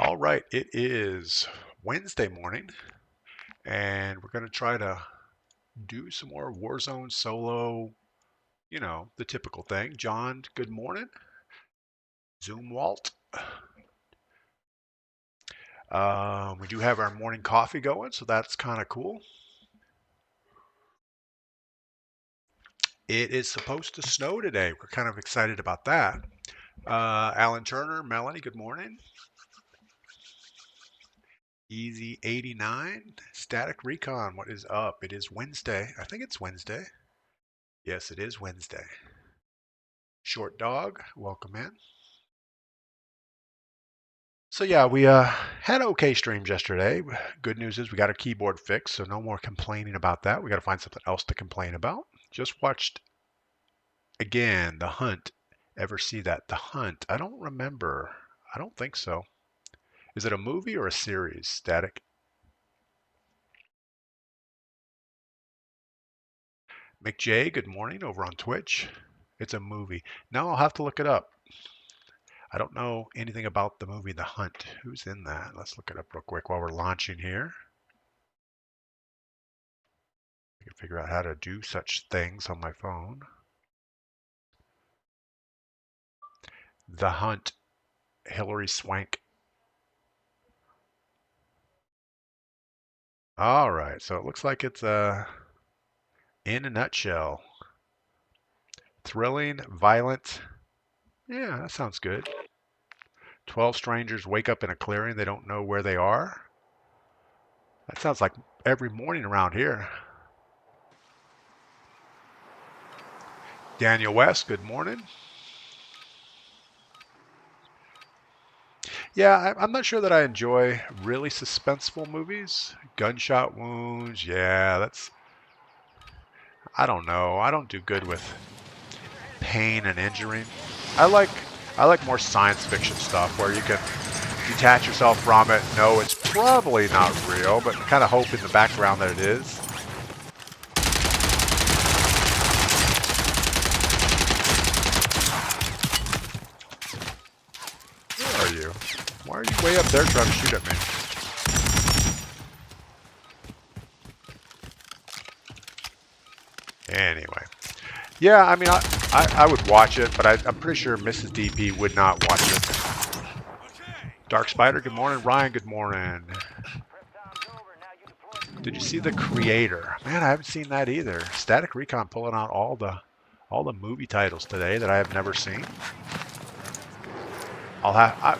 All right, it is Wednesday morning, and we're going to try to do some more Warzone solo, the typical thing. John, good morning. Zoom Walt. We do have our morning coffee going, so that's kind of cool. It is supposed to snow today. We're kind of excited about that. Alan Turner, Melanie, good morning. Easy 89, Static Recon, what is up? It is Wednesday. I think it's Wednesday. Yes, it is Wednesday. Short Dog, welcome in. So yeah, we had okay streams yesterday. Good news is we got our keyboard fixed, so no more complaining about that. We got to find something else to complain about. Just watched again The Hunt. Ever see that? The Hunt. I don't remember. I don't think so. Is it a movie or a series? Static. McJ, good morning over on Twitch. It's a movie. Now I'll have to look it up. I don't know anything about the movie The Hunt. Who's in that? Let's look it up real quick while we're launching here. I can figure out how to do such things on my phone. The Hunt, Hilary Swank. All right, so it looks like it's in a nutshell. Thrilling, violent. Yeah, that sounds good. 12 strangers wake up in a clearing. They don't know where they are. That sounds like every morning around here. Daniel West, good morning. Yeah, I'm not sure that I enjoy really suspenseful movies. Gunshot wounds, yeah, I don't know. I don't do good with pain and injury. I like more science fiction stuff where you can detach yourself from it, know it's probably not real, but kind of hope in the background that it is. Where are you? Why are you way up there trying to shoot at me? Anyway. Yeah, I mean, I would watch it, but I'm pretty sure Mrs. DP would not watch it. Dark Spider, good morning. Ryan, good morning. Did you see The Creator? Man, I haven't seen that either. Static Recon pulling out all the movie titles today that I have never seen.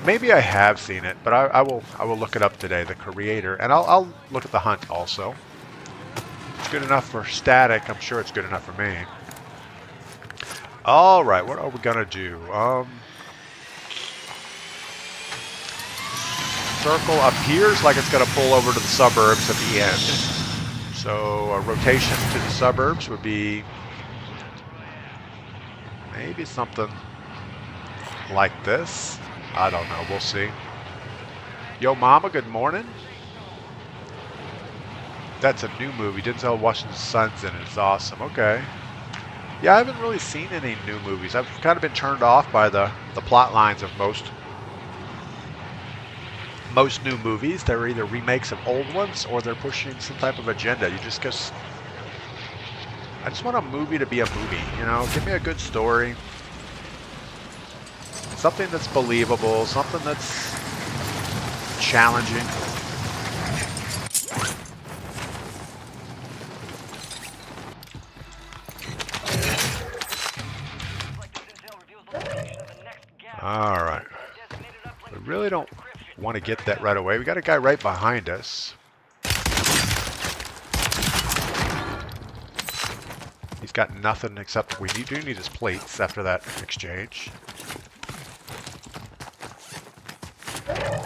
Maybe I have seen it, but I will look it up today. The Creator, and I'll look at The Hunt also. It's good enough for Static. I'm sure it's good enough for me. All right, what are we gonna do? Circle appears like it's gonna pull over to the suburbs at the end. So a rotation to the suburbs would be maybe something like this. I don't know. We'll see. Yo, Mama, good morning. That's a new movie. Denzel Washington's son's in it. It's awesome. Okay. Yeah, I haven't really seen any new movies. I've kind of been turned off by the plot lines of most new movies. They're either remakes of old ones or they're pushing some type of agenda. I just want a movie to be a movie, you know? Give me a good story. Something that's believable, something that's challenging. All right. We really don't want to get that right away. We got a guy right behind us. He's got nothing except we do need his plates after that exchange.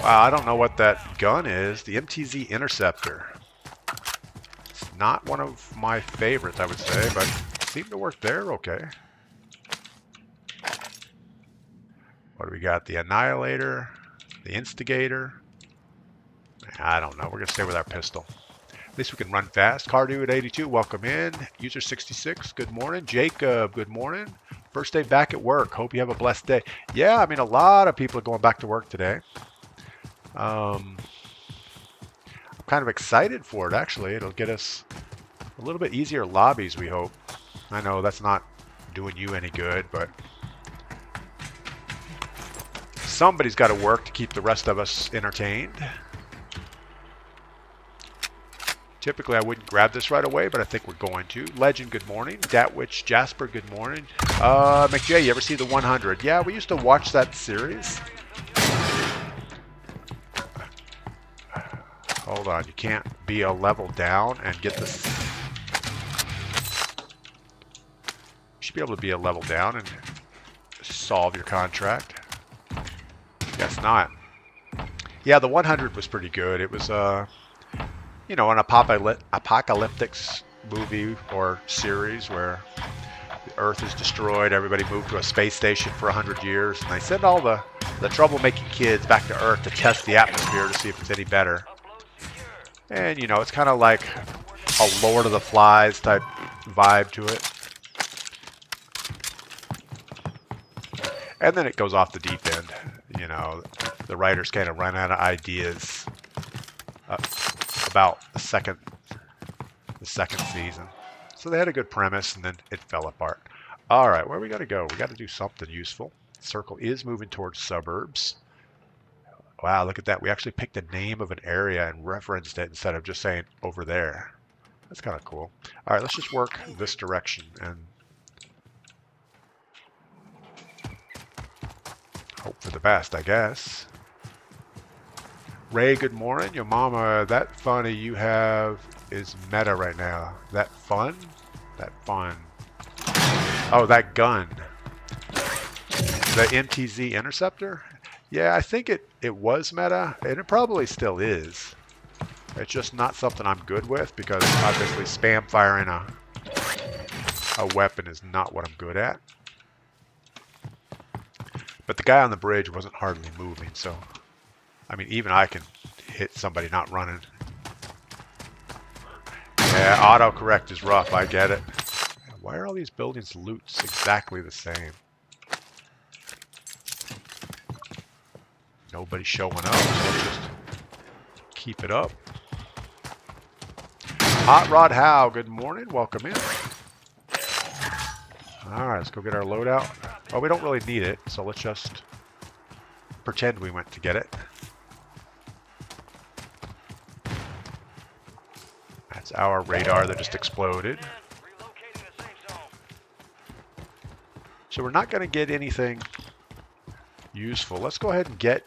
Wow, I don't know what that gun is. The MTZ Interceptor. It's not one of my favorites, I would say, but it seemed to work there okay. What do we got? The Annihilator, the Instigator. I don't know. We're going to stay with our pistol. At least we can run fast. Cardu at 82, welcome in. User 66, good morning. Jacob, good morning. First day back at work. Hope you have a blessed day. Yeah, I mean, a lot of people are going back to work today. I'm kind of excited for it, actually. It'll get us a little bit easier lobbies, we hope. I know that's not doing you any good, but somebody's got to work to keep the rest of us entertained. Typically, I wouldn't grab this right away, but I think we're going to. Legend, good morning. Datwitch Jasper, good morning. McJay, you ever see the 100? Yeah, we used to watch that series. Hold on, you can't be a level down and get this. You should be able to be a level down and solve your contract. Guess not. Yeah, the 100 was pretty good. It was, you know, an apocalyptic movie or series where the Earth is destroyed, everybody moved to a space station for 100 years, and they send all the troublemaking kids back to Earth to test the atmosphere to see if it's any better. And, you know, it's kind of like a Lord of the Flies type vibe to it. And then it goes off the deep end. You know, the writers kind of run out of ideas about the second season. So they had a good premise, and then it fell apart. All right, where we got to go? We got to do something useful. Circle is moving towards suburbs. Wow, look at that. We actually picked the name of an area and referenced it instead of just saying over there. That's kind of cool. All right, let's just work this direction and hope for the best, I guess. Ray, good morning. Your mama, that funny you have is meta right now. That fun? That fun. Oh, that gun. The MTZ Interceptor? Yeah, I think it was meta, and it probably still is. It's just not something I'm good with because obviously spam firing a weapon is not what I'm good at. But the guy on the bridge wasn't hardly moving, so I mean, even I can hit somebody not running. Yeah, autocorrect is rough, I get it. Why are all these buildings' loots exactly the same? Nobody's showing up, so let's just keep it up. Hot Rod Howe, good morning. Welcome in. All right, let's go get our loadout. Well, we don't really need it, so let's just pretend we went to get it. That's our radar that just exploded. So we're not going to get anything useful. Let's go ahead and get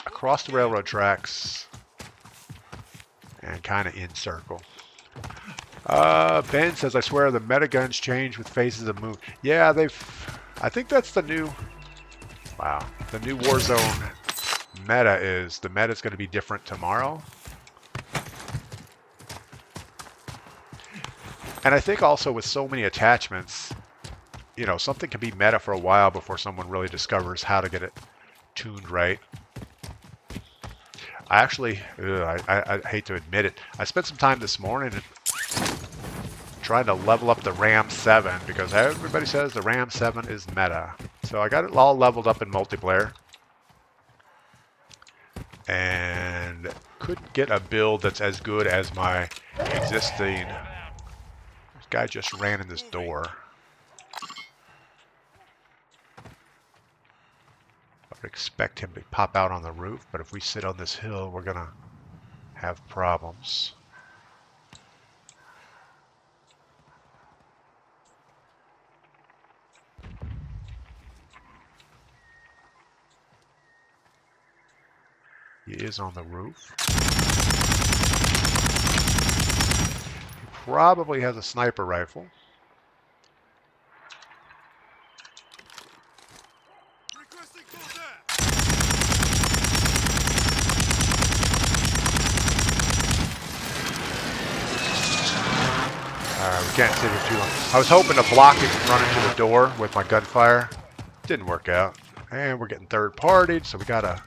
across the railroad tracks and kind of in circle. Ben says, I swear the meta guns change with Faces of Moon. Yeah, I think that's the new, wow, the new Warzone meta is, the meta is going to be different tomorrow. And I think also with so many attachments, you know, something can be meta for a while before someone really discovers how to get it tuned right. I actually, I hate to admit it, I spent some time this morning trying to level up the Ram 7 because everybody says the Ram 7 is meta. So I got it all leveled up in multiplayer and couldn't get a build that's as good as my existing. This guy just ran in this door. I would expect him to pop out on the roof, but if we sit on this hill, we're gonna have problems. He is on the roof. He probably has a sniper rifle. We can't sit here too long. I was hoping to block it and run into the door with my gunfire. Didn't work out. And we're getting third partied, so we gotta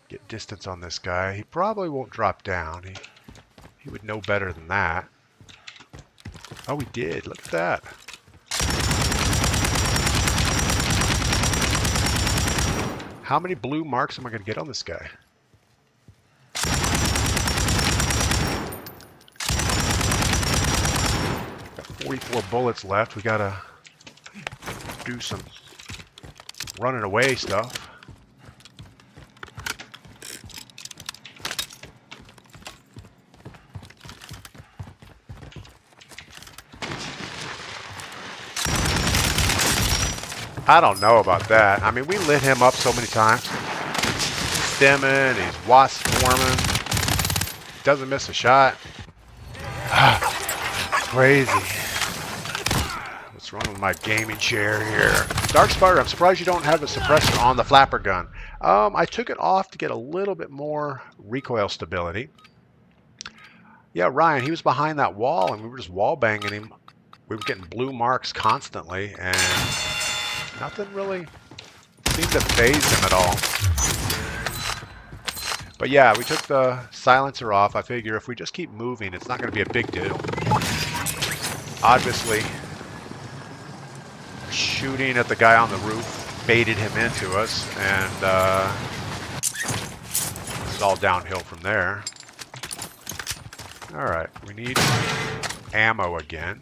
get distance on this guy. He probably won't drop down. He would know better than that. Oh, we did. Look at that. How many blue marks am I going to get on this guy? Got 44 bullets left. We got to do some running away stuff. I don't know about that. I mean, we lit him up so many times. Stimming, he's wasp forming. Doesn't miss a shot. Crazy. What's wrong with my gaming chair here? Dark Spider, I'm surprised you don't have a suppressor on the flapper gun. I took it off to get a little bit more recoil stability. Yeah, Ryan, he was behind that wall and we were just wall banging him. We were getting blue marks constantly and nothing really seemed to faze him at all. But yeah, we took the silencer off. I figure if we just keep moving, it's not going to be a big deal. Obviously, shooting at the guy on the roof baited him into us, and it's all downhill from there. All right, we need ammo again.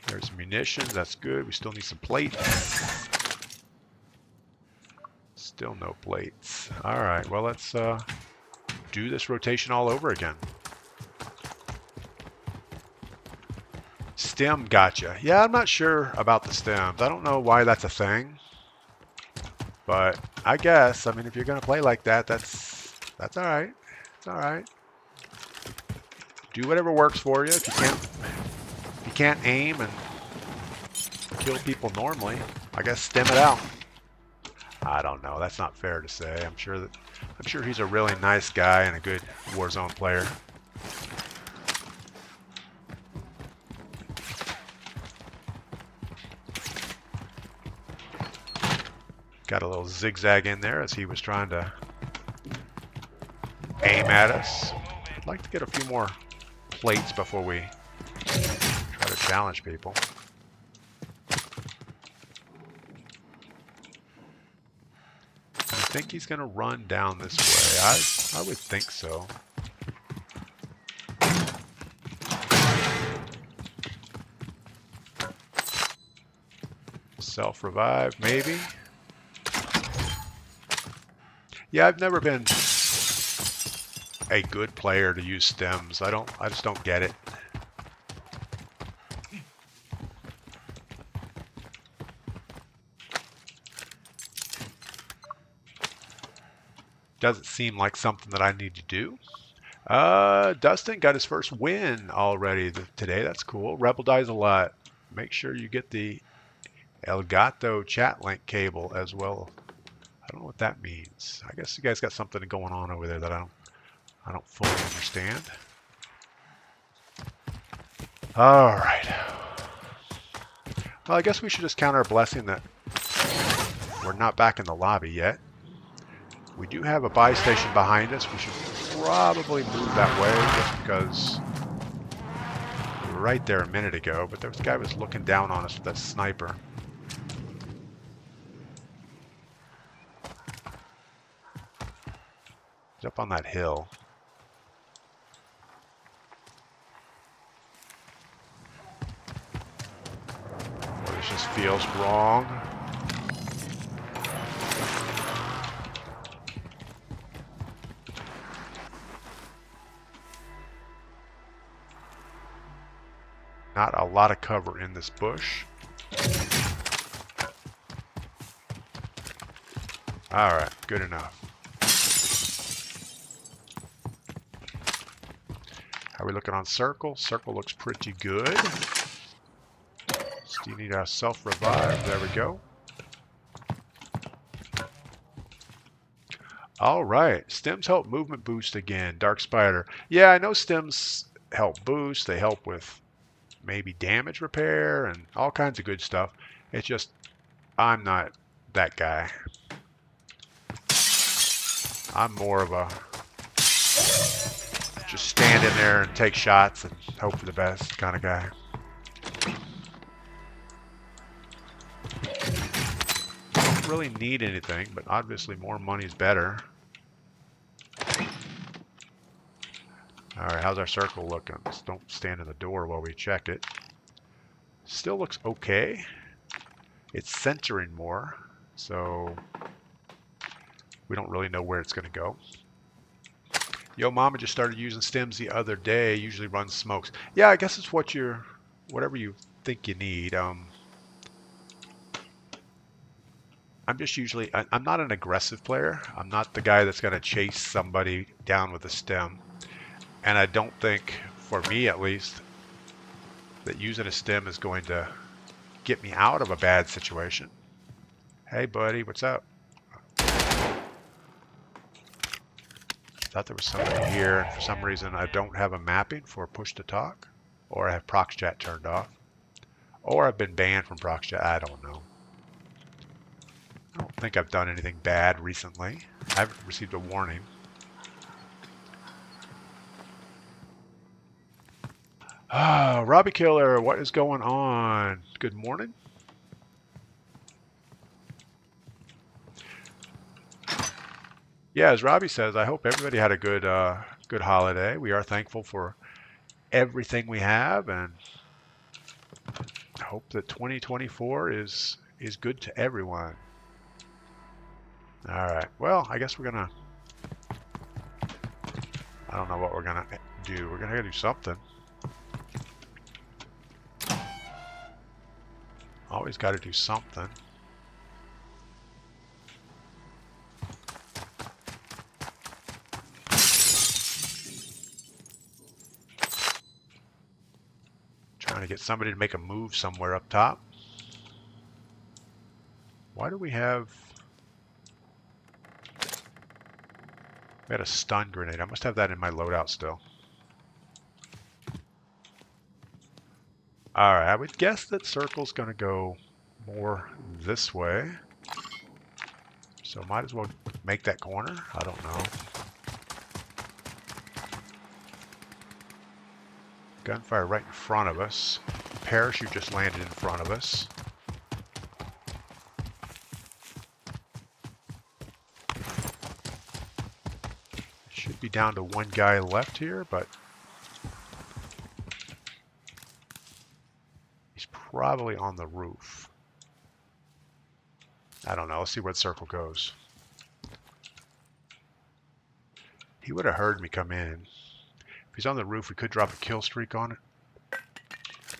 There's munitions, that's good. We still need some plates. Still no plates. All right, well, let's do this rotation all over again. Stem gotcha. Yeah, I'm not sure about the stems. I don't know why that's a thing. But I guess, I mean, if you're going to play like that, that's all right. It's all right. Do whatever works for you. If you can't aim and kill people normally, I guess stem it out. I don't know. That's not fair to say. I'm sure he's a really nice guy and a good Warzone player. Got a little zigzag in there as he was trying to aim at us. I'd like to get a few more plates before we try to challenge people. I think he's going to run down this way. I would think so. Self-revive, maybe. Yeah, I've never been a good player to use stems. I just don't get it. Doesn't seem like something that I need to do. Dustin got his first win already today. That's cool. Rebel dies a lot. Make sure you get the Elgato chat link cable as well. I don't know what that means. I guess you guys got something going on over there that I don't fully understand. All right. Well, I guess we should just count our blessing that we're not back in the lobby yet. We do have a buy station behind us. We should probably move that way just because we were right there a minute ago, but this guy was looking down on us with that sniper. He's up on that hill. Well, this just feels wrong. Not a lot of cover in this bush. All right, good enough. How are we looking on circle? Circle looks pretty good. Still need a self-revive. There we go. All right, stems help movement boost again. Dark Spider. Yeah, I know stems help boost. They help with maybe damage repair and all kinds of good stuff. It's just, I'm not that guy. I'm more of a Just stand in there and take shots and hope for the best kind of guy. Don't really need anything, but obviously more money is better. All right, how's our circle looking? Just don't stand in the door while we check it. Still looks okay. It's centering more, so we don't really know where it's going to go. Yo, Mama just started using stems the other day. Usually runs smokes. Yeah, I guess it's whatever you think you need. I'm not an aggressive player. I'm not the guy that's going to chase somebody down with a stem. And I don't think, for me at least, that using a stem is going to get me out of a bad situation. Hey, buddy, what's up? Thought there was somebody here, and for some reason I don't have a mapping for push to talk, or I have prox chat turned off, or I've been banned from prox chat. I don't know. I don't think I've done anything bad recently. I haven't received a warning. Ah, Robbie Killer, what is going on? Good morning. Yeah, as Robbie says, I hope everybody had a good holiday. We are thankful for everything we have, and I hope that 2024 is good to everyone. All right. Well, I guess we're gonna. I don't know what we're gonna do. We're gonna do something. Always got to do something. Trying to get somebody to make a move somewhere up top. Why do we have... We had a stun grenade. I must have that in my loadout still. Alright, I would guess that circle's going to go more this way. So might as well make that corner. I don't know. Gunfire right in front of us. Parachute just landed in front of us. Should be down to one guy left here, but he's probably on the roof. I don't know. Let's see where the circle goes. He would have heard me come in. If he's on the roof, we could drop a kill streak on it.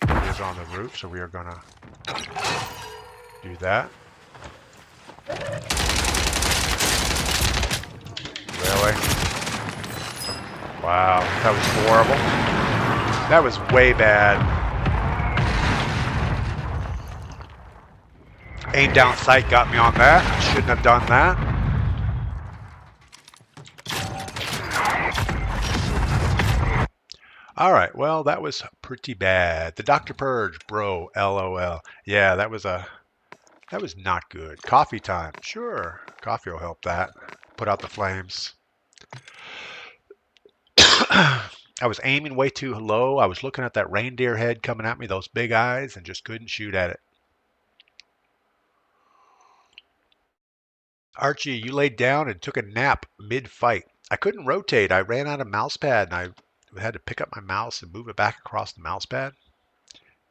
He is on the roof, so we are going to do that. Really? Wow, that was horrible. That was way bad. Aim down sight got me on that. Shouldn't have done that. All right, well, that was pretty bad. The Dr. Purge, bro, LOL. Yeah, that was not good. Coffee time, sure. Coffee will help that. Put out the flames. I was aiming way too low. I was looking at that reindeer head coming at me, those big eyes, and just couldn't shoot at it. Archie, you laid down and took a nap mid-fight. I couldn't rotate. I ran out of mouse pad, and I had to pick up my mouse and move it back across the mouse pad.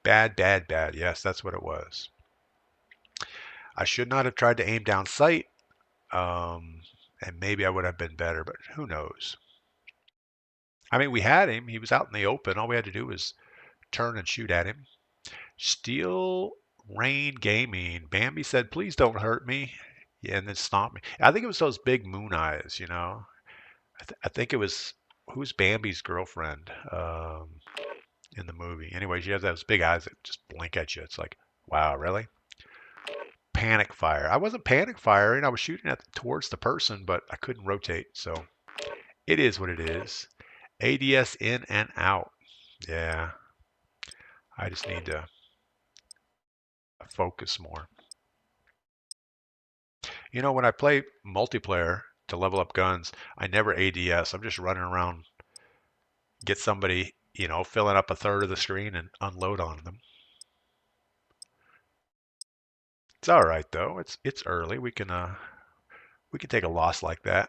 Bad, bad, bad. Yes, that's what it was. I should not have tried to aim down sight, and maybe I would have been better, but who knows? I mean, we had him. He was out in the open. All we had to do was turn and shoot at him. Steel Rain Gaming. Bambi said, please don't hurt me. Yeah, and then stomped me. I think it was those big moon eyes, you know. I think it was, who's Bambi's girlfriend in the movie? Anyway, she has those big eyes that just blink at you. It's like, wow, really? Panic fire. I wasn't panic firing. I was shooting towards the person, but I couldn't rotate. So it is what it is. ADS in and out. Yeah. I just need to focus more. You know, when I play multiplayer, to level up guns. I never ADS. I'm just running around, get somebody, you know, filling up a third of the screen and unload on them. It's all right though. It's early. We can take a loss like that.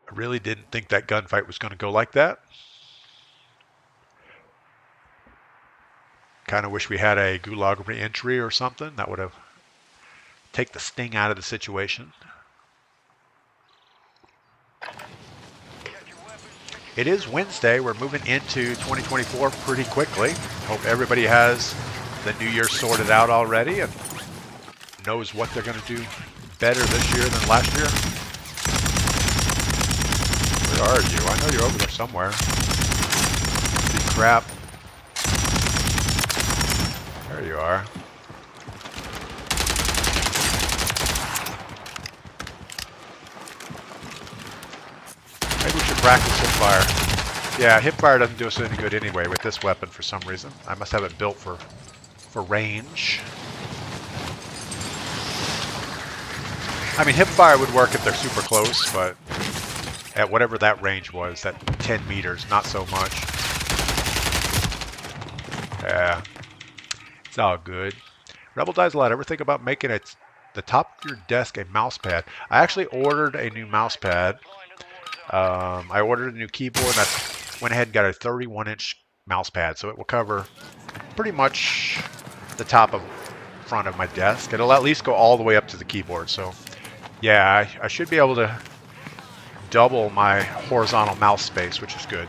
I really didn't think that gunfight was going to go like that. Kind of wish we had a gulag re-entry or something. That would have taken the sting out of the situation. It is Wednesday. We're moving into 2024 pretty quickly. Hope everybody has the new year sorted out already and knows what they're going to do better this year than last year. Where are you? I know you're over there somewhere. Holy crap. There you are. Maybe we should practice hipfire. Yeah, hipfire doesn't do us any good anyway with this weapon for some reason. I must have it built for range. I mean, hipfire would work if they're super close, but at whatever that range was, that 10 meters, not so much. Yeah, it's all good. Rebel Dies a Lot. Ever think about making it the top of your desk a mouse pad? I actually ordered a new mouse pad. I ordered a new keyboard, and I went ahead and got a 31-inch mouse pad, so it will cover pretty much the top of front of my desk. It'll at least go all the way up to the keyboard. So, yeah, I should be able to double my horizontal mouse space, which is good.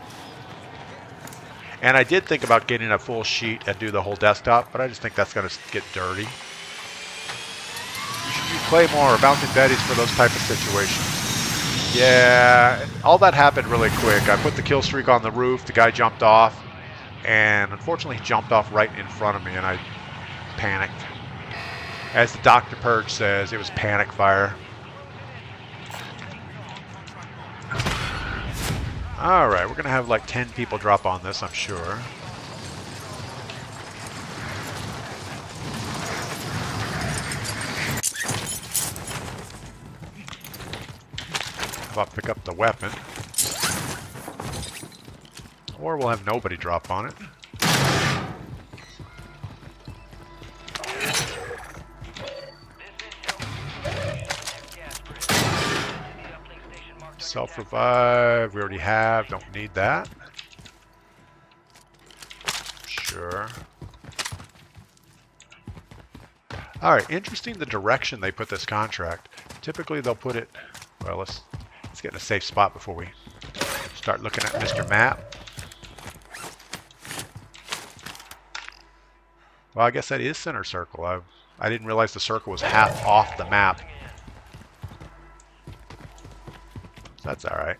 And I did think about getting a full sheet and do the whole desktop, but I just think that's going to get dirty. You should use Claymore or Bouncing Betties for those type of situations. Yeah, all that happened really quick. I put the kill streak on the roof, the guy jumped off, and unfortunately he jumped off right in front of me, and I panicked. As the Dr. Purge says, it was panic fire. Alright, we're going to have like 10 people drop on this, I'm sure. How about pick up the weapon? Or we'll have nobody drop on it. Self-revive, we already have, don't need that. Sure. Alright, interesting the direction they put this contract. Typically they'll put it, well, let's get in a safe spot before we start looking at Mr. Map. Well, I guess that is center circle. I didn't realize the circle was half off the map. That's alright.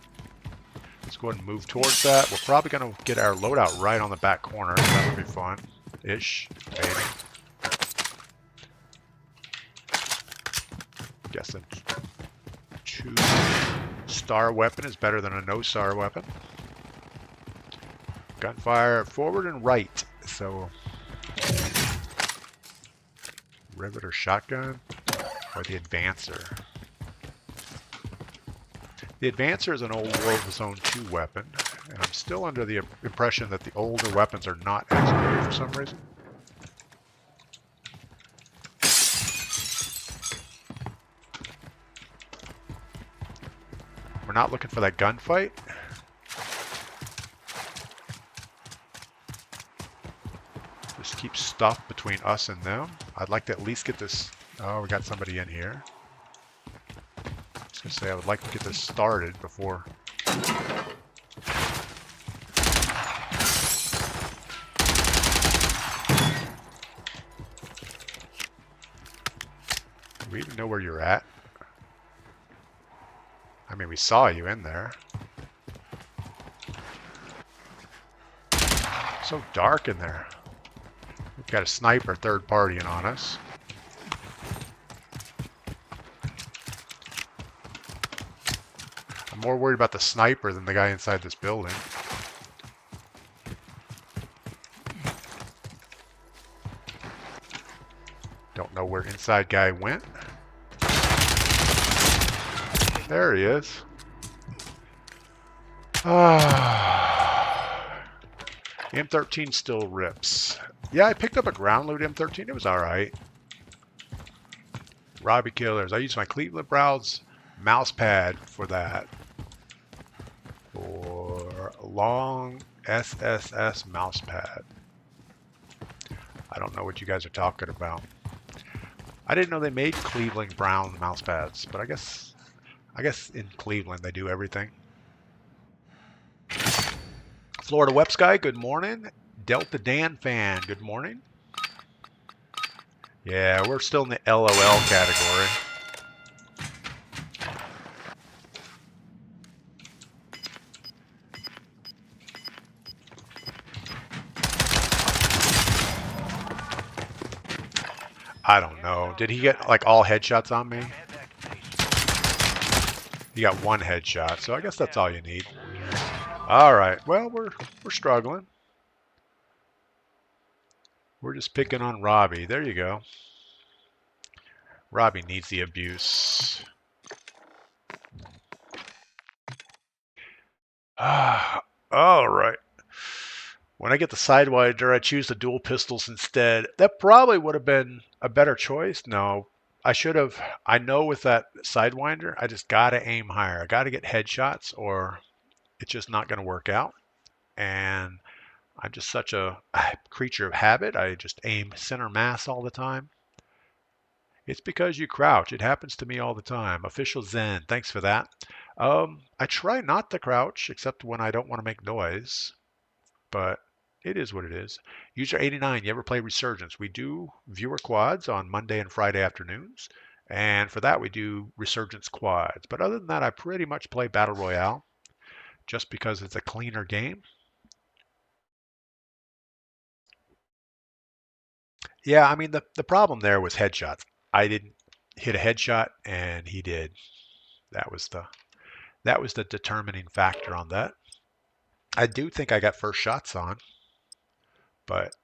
Let's go ahead and move towards that. We're probably going to get our loadout right on the back corner. So that would be fun. Ish. Maybe. Guessing 2-star weapon is better than a no-star weapon. Gunfire forward and right. So, rivet or shotgun, or the advancer. The advancer is an old Warzone 2 weapon, and I'm still under the impression that the older weapons are not as good for some reason. We're not looking for that gunfight. Just keep stuff between us and them. I'd like to at least get this... Oh, we got somebody in here. I was going to say I would like to get this started before... Do we even know where you're at? I mean, we saw you in there. So dark in there. We've got a sniper third partying on us. I'm more worried about the sniper than the guy inside this building. Don't know where inside guy went. There he is. M13 still rips. Yeah, I picked up a ground loot M13. It was alright. Robbie Killers. I used my Cleveland Browns mouse pad for that. For a long SSS mouse pad. I don't know what you guys are talking about. I didn't know they made Cleveland Brown mouse pads, but I guess in Cleveland they do everything. Florida Web Sky, good morning. Delta Dan fan, good morning. Yeah, we're still in the LOL category. I don't know. Did he get like all headshots on me? He got one headshot, so I guess that's all you need. All right. Well, we're struggling. We're just picking on Robbie. There you go. Robbie needs the abuse. All right. When I get the Sidewinder, I choose the dual pistols instead. That probably would have been a better choice. No, I should have. I know with that Sidewinder, I just got to aim higher. I got to get headshots or it's just not going to work out. And I'm just such a creature of habit. I just aim center mass all the time. It's because you crouch. It happens to me all the time. Official Zen, thanks for that. I try not to crouch except when I don't want to make noise. But it is what it is. User 89, you ever play Resurgence? We do viewer quads on Monday and Friday afternoons. And for that, we do Resurgence quads. But other than that, I pretty much play Battle Royale just because it's a cleaner game. Yeah, I mean, the problem there was headshots. I didn't hit a headshot, and he did. That was the determining factor on that. I do think I got first shots on, but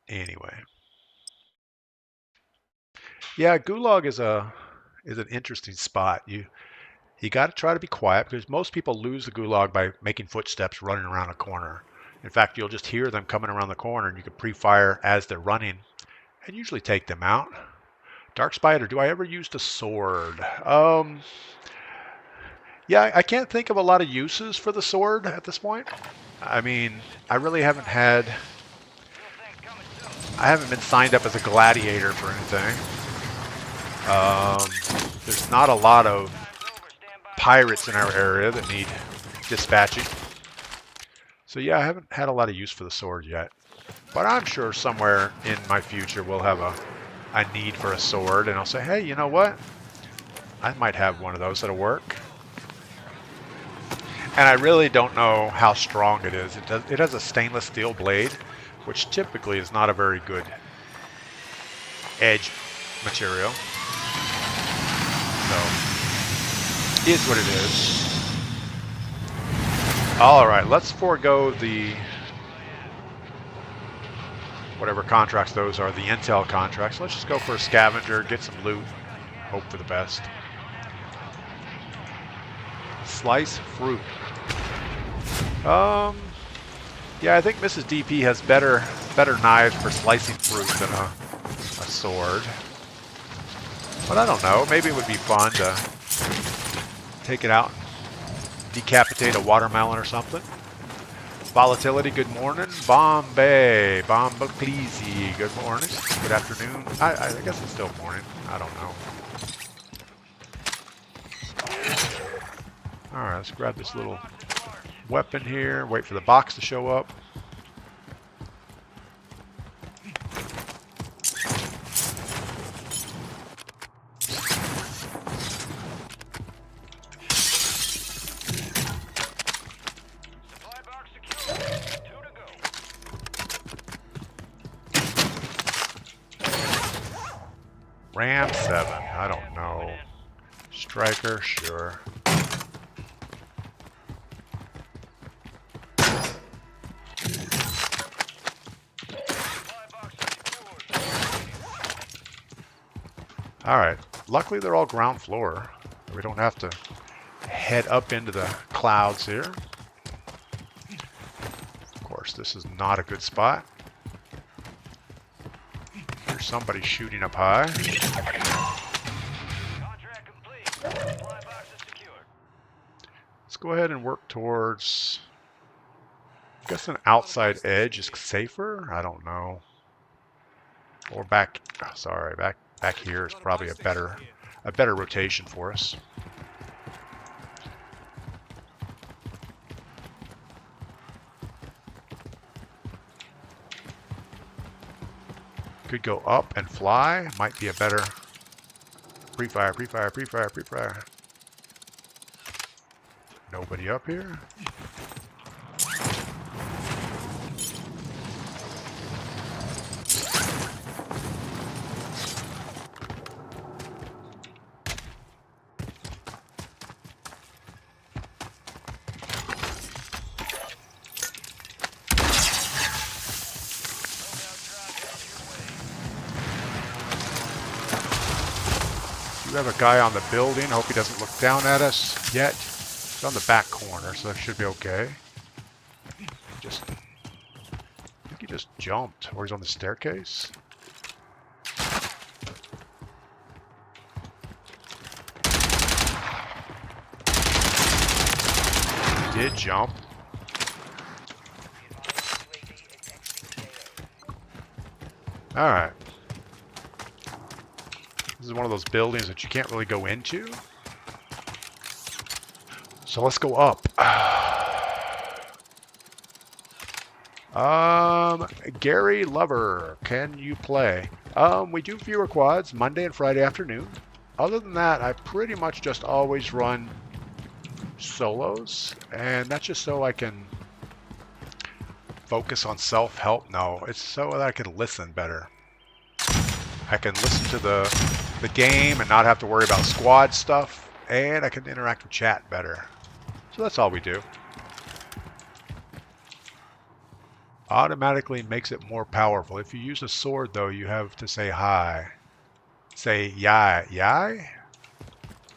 anyway. Yeah, Gulag is an interesting spot. You got to try to be quiet because most people lose the Gulag by making footsteps running around a corner. In fact, you'll just hear them coming around the corner, and you can pre-fire as they're running, and usually take them out. Dark Spider, do I ever use the sword? Yeah, I can't think of a lot of uses for the sword at this point. I mean, I really haven't been signed up as a gladiator for anything. There's not a lot of pirates in our area that need dispatching. So yeah, I haven't had a lot of use for the sword yet. But I'm sure somewhere in my future we'll have a need for a sword, and I'll say, hey, you know what? I might have one of those that'll work. And I really don't know how strong it is. It has a stainless steel blade, which typically is not a very good edge material. So, is what it is. All right, let's forego the whatever contracts those are, the intel contracts. Let's just go for a scavenger, get some loot, hope for the best. Slice fruit. Yeah, I think Mrs. DP has better knives for slicing fruit than a sword. But I don't know. Maybe it would be fun to take it out and decapitate a watermelon or something. Volatility, good morning. Bombay, Bombaclesi, good morning. Good afternoon. I guess it's still morning. I don't know. Alright, let's grab this little weapon here. Wait for the box to show up. Ram 7, I don't know. Striker, sure. Alright, luckily they're all ground floor. We don't have to head up into the clouds here. Of course, this is not a good spot. There's somebody shooting up high. Contract complete. Supply box is secured. Let's go ahead and work towards... I guess an outside edge is safer? I don't know. Or back... Oh, sorry, back here is probably a better rotation for us. Could go up and fly. Might be a better... Pre-fire, pre-fire, pre-fire, pre-fire. Nobody up here. We have a guy on the building. Hope he doesn't look down at us yet. He's on the back corner, so that should be okay. I think he just jumped, or he's on the staircase. He did jump. All right. This is one of those buildings that you can't really go into. So let's go up. Gary Lover, can you play? We do viewer quads Monday and Friday afternoon. Other than that, I pretty much just always run solos, and that's just so I can focus on self-help. No, it's so that I can listen better. I can listen to the game and not have to worry about squad stuff, and I can interact with chat better. So that's all we do. Automatically makes it more powerful. If you use a sword, though, you have to say hi. Say yai. Yai?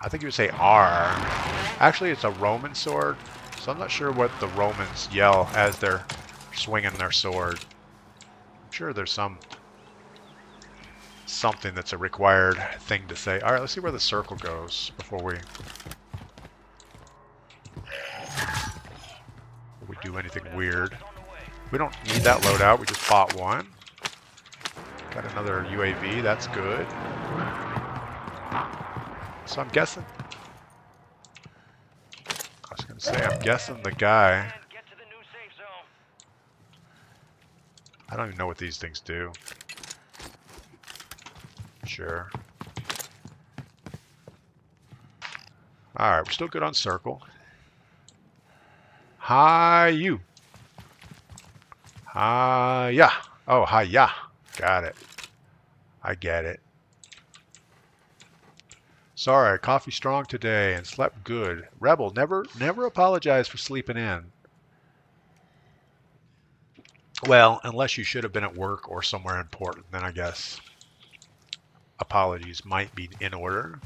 I think you would say R. Actually, it's a Roman sword, so I'm not sure what the Romans yell as they're swinging their sword. I'm sure there's something that's a required thing to say. All right, let's see where the circle goes before we do anything weird. We don't need that loadout. We just bought one. Got another UAV. That's good. So I'm guessing. I was going to say, I'm guessing the guy. I don't even know what these things do. Sure. Alright, we're still good on circle. Hi-you. Hi-ya. Oh, hi-ya. Got it. I get it. Sorry, coffee strong today and slept good. Rebel, never apologize for sleeping in. Well, unless you should have been at work or somewhere important, then I guess apologies might be in order.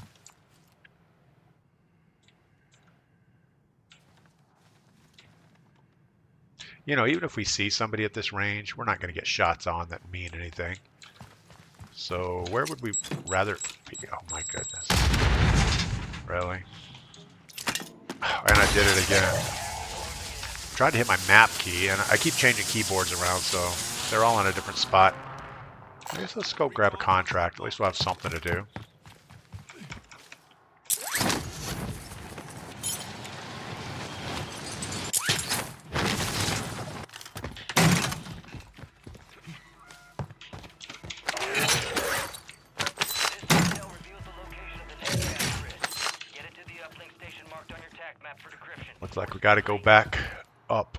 You know, even if we see somebody at this range, we're not going to get shots on that mean anything. So where would we rather be? Oh my goodness. Really? And I did it again. I'm trying to hit my map key, and I keep changing keyboards around, so they're all in a different spot. I guess let's go grab a contract. At least we'll have something to do. Looks like we got to go back up.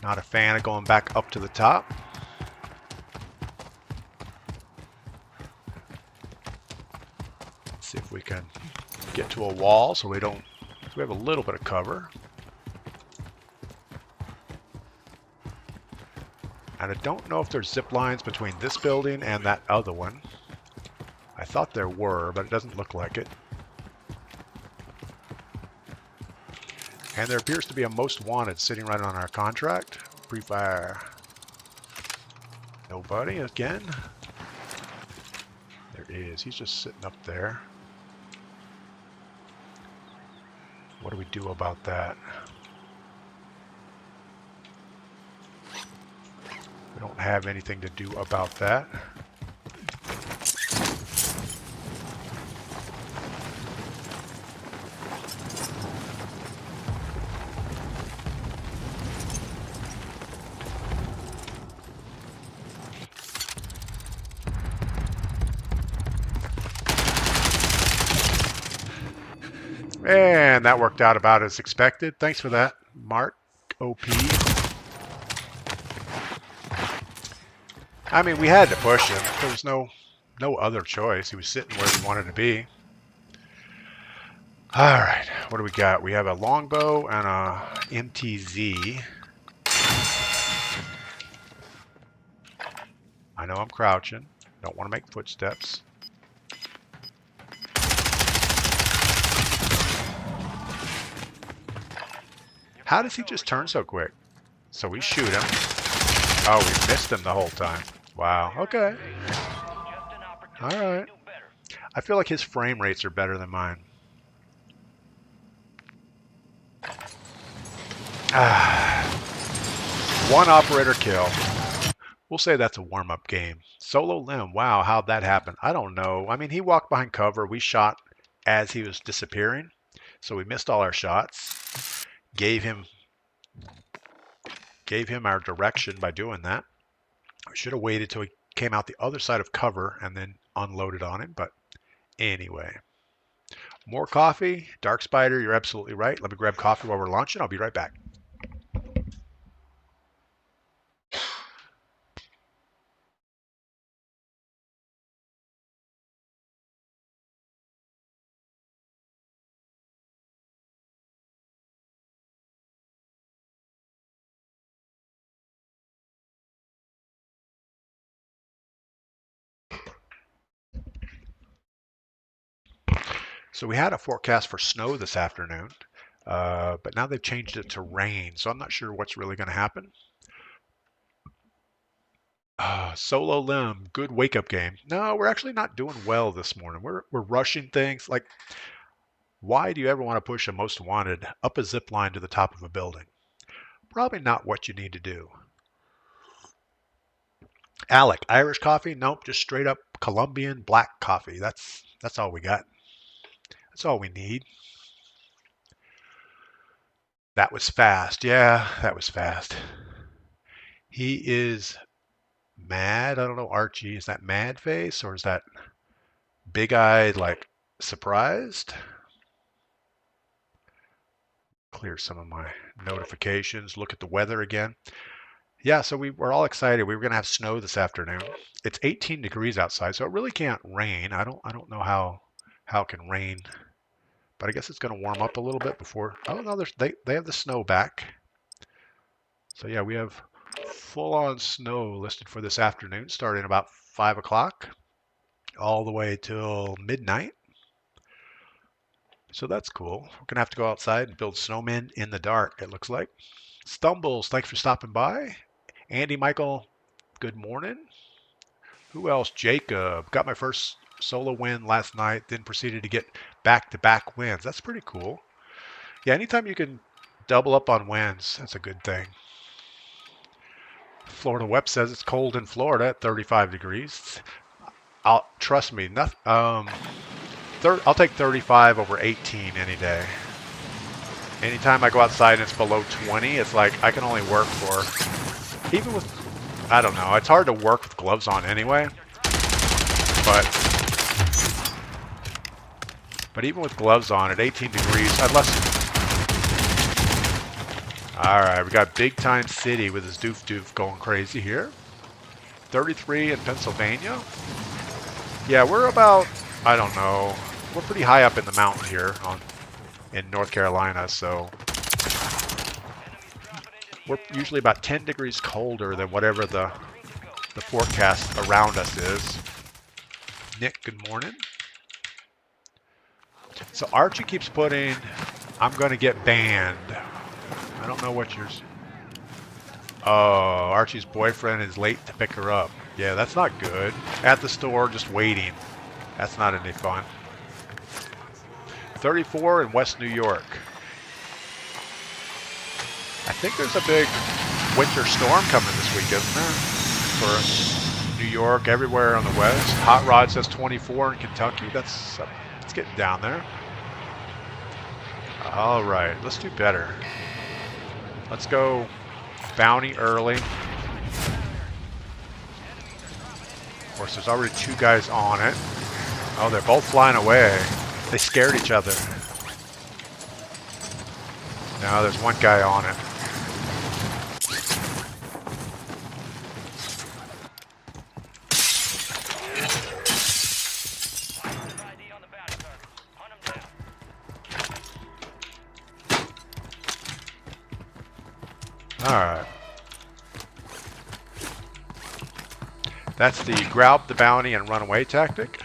Not a fan of going back up to the top. Let's see if we can get to a wall so we don't. So we have a little bit of cover. And I don't know if there's zip lines between this building and that other one. I thought there were, but it doesn't look like it. And there appears to be a most wanted sitting right on our contract. Pre-fire. Nobody again. There is. He's just sitting up there. What do we do about that? We don't have anything to do about that. And that worked out about as expected. Thanks for that, Mark OP. I mean, we had to push him. There was no other choice. He was sitting where he wanted to be. All right, what do we got? We have a longbow and a MTZ. I know I'm crouching. Don't want to make footsteps. How does he just turn so quick? So we shoot him. Oh, we missed him the whole time. Wow, okay. Alright. I feel like his frame rates are better than mine. One operator kill. We'll say that's a warm-up game. Solo Limb, wow, how'd that happen? I don't know. I mean, he walked behind cover. We shot as he was disappearing. So we missed all our shots. Gave him our direction by doing that. We should have waited till he came out the other side of cover and then unloaded on him. But anyway, more coffee. Dark Spider, you're absolutely right. Let me grab coffee while we're launching. I'll be right back. So we had a forecast for snow this afternoon, but now they've changed it to rain. So I'm not sure what's really going to happen. Solo Limb, good wake-up game. No, we're actually not doing well this morning. We're rushing things. Like, why do you ever want to push a most wanted up a zip line to the top of a building? Probably not what you need to do. Alec, Irish coffee? Nope, just straight up Colombian black coffee. That's all we got. That's all we need. That was fast. Yeah, that was fast. He is mad. I don't know, Archie. Is that mad face or is that big-eyed, like, surprised? Clear some of my notifications. Look at the weather again. Yeah, so we're all excited. We were going to have snow this afternoon. It's 18 degrees outside, so it really can't rain. I don't know how it can rain. But I guess it's going to warm up a little bit before. Oh no, they have the snow back. So yeah, we have full-on snow listed for this afternoon, starting about 5 o'clock, all the way till midnight. So that's cool. We're gonna have to go outside and build snowmen in the dark. It looks like. Stumbles, thanks for stopping by. Andy Michael, good morning. Who else? Jacob, got my first solo win last night, then proceeded to get back-to-back wins. That's pretty cool. Yeah, anytime you can double up on wins, that's a good thing. Florida Web says it's cold in Florida at 35 degrees. Trust me, I'll take 35 over 18 any day. Anytime I go outside and it's below 20, it's like I can only work for, even with, I don't know, it's hard to work with gloves on anyway, but even with gloves on at 18 degrees, Alright, we got Big Time City with his doof going crazy here. 33 in Pennsylvania. Yeah, we're about, I don't know, we're pretty high up in the mountain here in North Carolina, so we're usually about 10 degrees colder than whatever the forecast around us is. Nick, good morning. So Archie keeps putting, I'm going to get banned. I don't know what yours. Oh, Archie's boyfriend is late to pick her up. Yeah, that's not good. At the store, just waiting. That's not any fun. 34 in West New York. I think there's a big winter storm coming this week, isn't there? For New York, everywhere on the west. Hot Rod says 24 in Kentucky. That's it's getting down there. All right, let's do better. Let's go bounty early. Of course, there's already 2 guys on it. Oh, they're both flying away. They scared each other. Now there's 1 guy on it. Alright. That's the grab the bounty and run away tactic.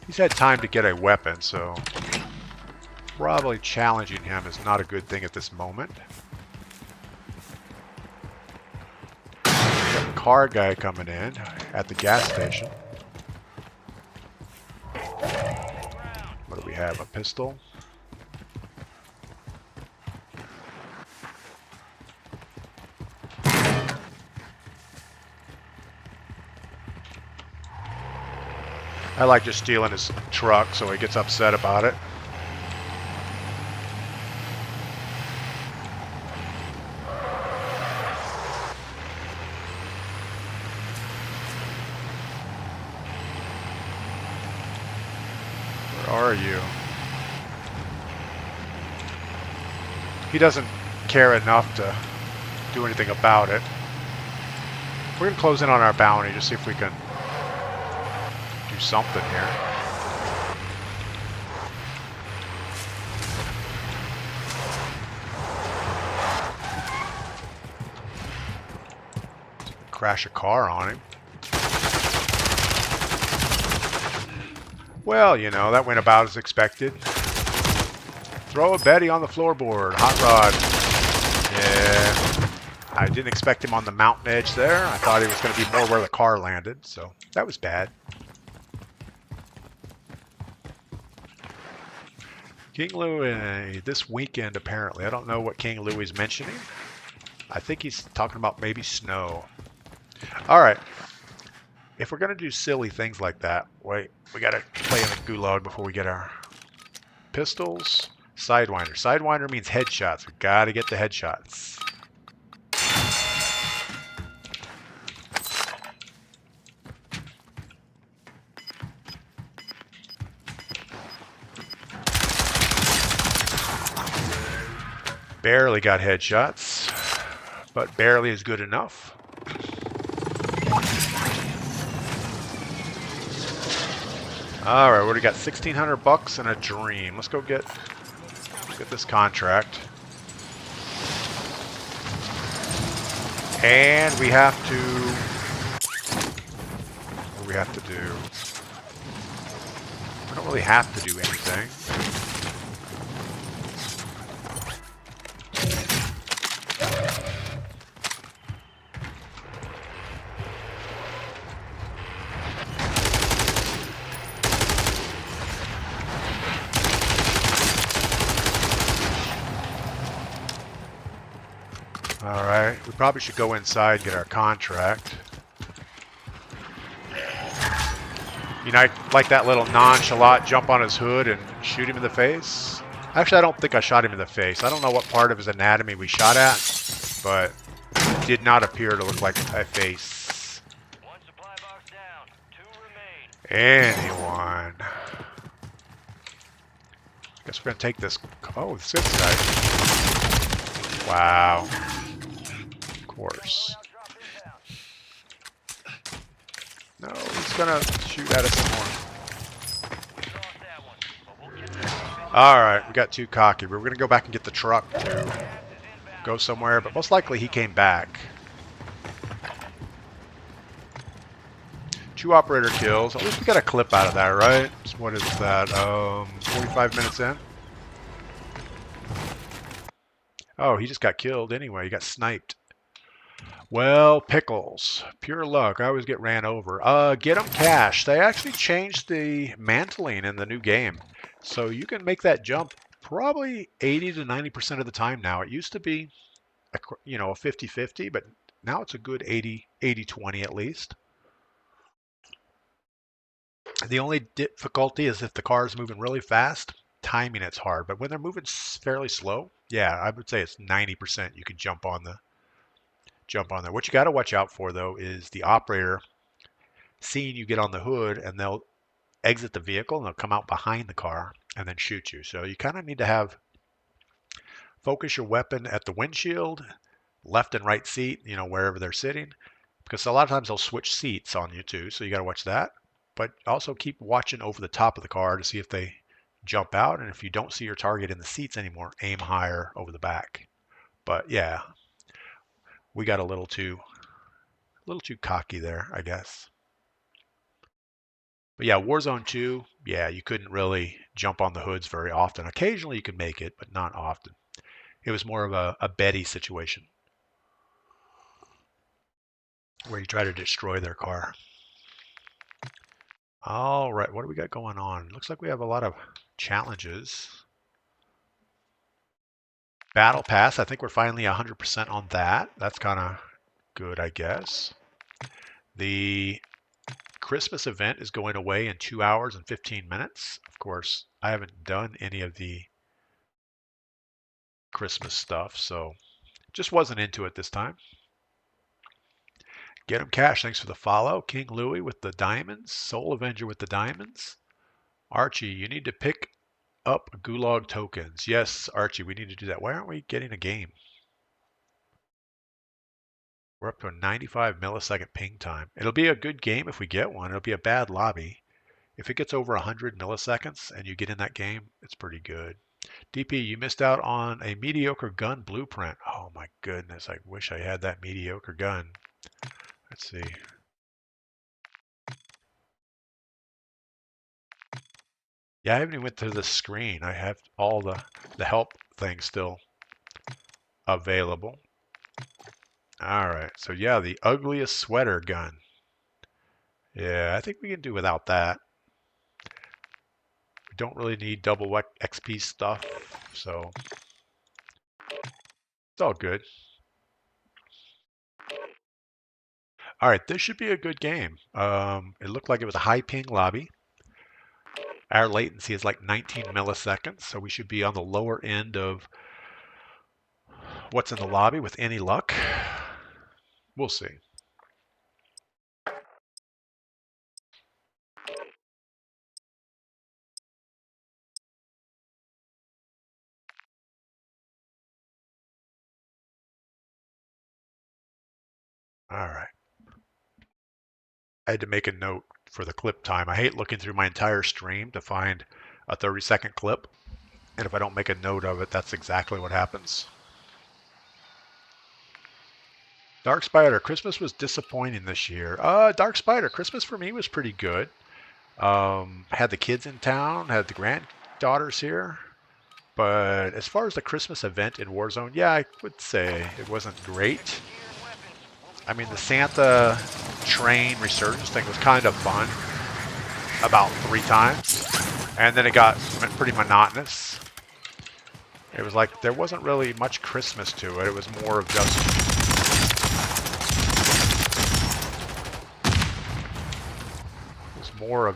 He's had time to get a weapon, so probably challenging him is not a good thing at this moment. Got a car guy coming in at the gas station. What do we have? A pistol? I like just stealing his truck so he gets upset about it. Where are you? He doesn't care enough to do anything about it. We're going to close in on our bounty, just see if we can do something here. Crash a car on him. Well, you know, that went about as expected. Throw a Betty on the floorboard. Hot Rod. Yeah. I didn't expect him on the mountain edge there. I thought he was going to be more where the car landed, so that was bad. King Louis this weekend, apparently. I don't know what King Louis is mentioning. I think he's talking about maybe snow. All right. If we're going to do silly things like that, wait, we got to play in the gulag before we get our pistols. Sidewinder. Sidewinder means headshots. We got to get the headshots. Barely got headshots, but barely is good enough. All right, we already got $1,600 and a dream. Let's go get this contract. And we have to. What do we have to do? We don't really have to do anything. Alright, we probably should go inside and get our contract. You know, like that little nonchalant jump on his hood and shoot him in the face. Actually, I don't think I shot him in the face. I don't know what part of his anatomy we shot at, but it did not appear to look like a face. One supply box down. 2 remain. Anyone. Guess we're going to take this. Oh, this guy. Wow. Of course. No, he's gonna shoot at us some more. Alright, we got too cocky. We're gonna go back and get the truck too. go somewhere, but most likely he came back. 2 operator kills. At least we got a clip out of that, right? So what is that? 45 minutes in? Oh, he just got killed anyway. He got sniped. Well, pickles. Pure luck. I always get ran over. Get them cash. They actually changed the mantling in the new game. So you can make that jump probably 80 to 90% of the time now. It used to be, a 50-50, but now it's a good 80-20 at least. The only difficulty is if the car is moving really fast, timing it's hard. But when they're moving fairly slow, yeah, I would say it's 90% you can jump on there. What you got to watch out for though is the operator seeing you get on the hood, and they'll exit the vehicle and they'll come out behind the car and then shoot you. So you kind of need to focus your weapon at the windshield, left and right seat, wherever they're sitting, because a lot of times they'll switch seats on you too. So you got to watch that. But also keep watching over the top of the car to see if they jump out. And if you don't see your target in the seats anymore, aim higher over the back. But yeah, we got a little too cocky there, I guess. But yeah, Warzone 2, yeah, you couldn't really jump on the hoods very often. Occasionally you could make it, but not often. It was more of a Betty situation where you try to destroy their car. All right, what do we got going on? Looks like we have a lot of challenges. Battle Pass, I think we're finally 100% on that. That's kind of good, I guess. The Christmas event is going away in 2 hours and 15 minutes. Of course, I haven't done any of the Christmas stuff, so just wasn't into it this time. Get him cash, thanks for the follow. King Louie with the diamonds. Soul Avenger with the diamonds. Archie, you need to pick up Gulag tokens. Yes, Archie, we need to do that. Why aren't we getting a game? We're up to a 95 millisecond ping time. It'll be a good game if we get one. It'll be a bad lobby. If it gets over 100 milliseconds and you get in that game, it's pretty good. DP, you missed out on a mediocre gun blueprint. Oh my goodness, I wish I had that mediocre gun. Let's see. Yeah, I haven't even went to the screen. I have all the help things still available. All right, so yeah, the ugliest sweater gun. Yeah, I think we can do without that. We don't really need double XP stuff, so it's all good. All right, this should be a good game. It looked like it was a high ping lobby. Our latency is like 19 milliseconds, so we should be on the lower end of what's in the lobby with any luck. We'll see. All right. I had to make a note for the clip time. I hate looking through my entire stream to find a 30-second clip. And if I don't make a note of it, that's exactly what happens. Dark Spider, Christmas was disappointing this year. Dark Spider, Christmas for me was pretty good. Had the kids in town, had the granddaughters here. But as far as the Christmas event in Warzone, yeah, I would say it wasn't great. I mean, the Santa train resurgence thing was kind of fun about 3 times. And then it got pretty monotonous. It was like there wasn't really much Christmas to it. It was more of